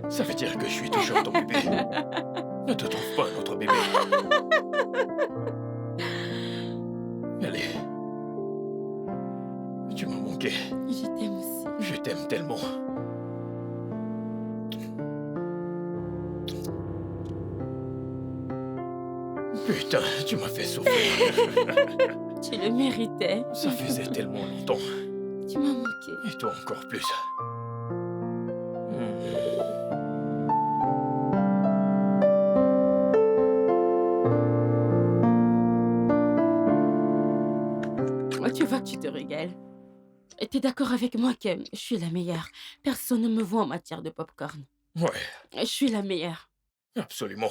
Ça veut dire que je suis toujours ton bébé. Ne te trouve pas un autre bébé. Allez. Tu m'as manqué. Je t'aime aussi. Je t'aime tellement. Putain, tu m'as fait souffrir. Tu le méritais. Ça faisait tellement longtemps. Tu m'as manqué. Et toi encore plus. Tu vois que tu te régales. Et t'es d'accord avec moi que je suis la meilleure. Personne ne me voit en matière de popcorn. Ouais, Je suis la meilleure. absolument.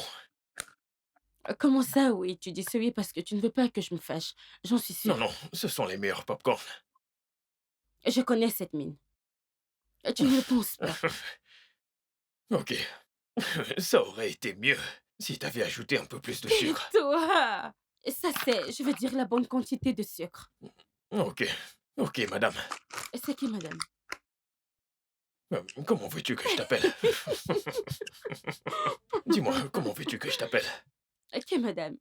Comment ça, oui? Tu dis ça oui parce que tu ne veux pas que je me fâche. J'en suis sûre. Non, ce sont les meilleurs popcorn. Je connais cette mine. Tu ne le penses pas. Ok. Ça aurait été mieux si t'avais ajouté un peu plus de sucre. Toi! Ça, c'est, je veux dire, la bonne quantité de sucre. Ok, madame. C'est qui, madame? Comment veux-tu que je t'appelle? Dis-moi, comment veux-tu que je t'appelle? Qui, madame?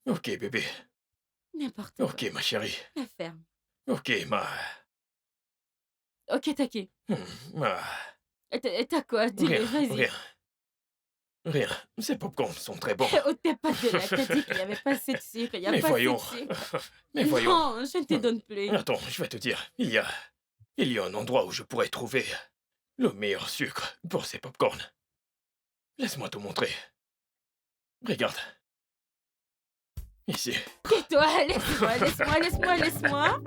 Ok, bébé. N'importe quoi. Ok, ma chérie. La ferme. Ok, ma... Ok, t'as qui? ma... T'as quoi? Dis-le, vas-y. Rien. Ces popcorns sont très bons. Oh, t'es pas de là. T'as dit qu'il n'y avait pas assez de sucre. Il n'y a Mais pas voyons. assez de sucre. Mais voyons. Non, je ne te donne plus. Attends, je vais te dire. Il y a un endroit où je pourrais trouver le meilleur sucre pour ces popcorns. Laisse-moi te montrer. Regarde. Ici. Tais-toi, laisse-moi.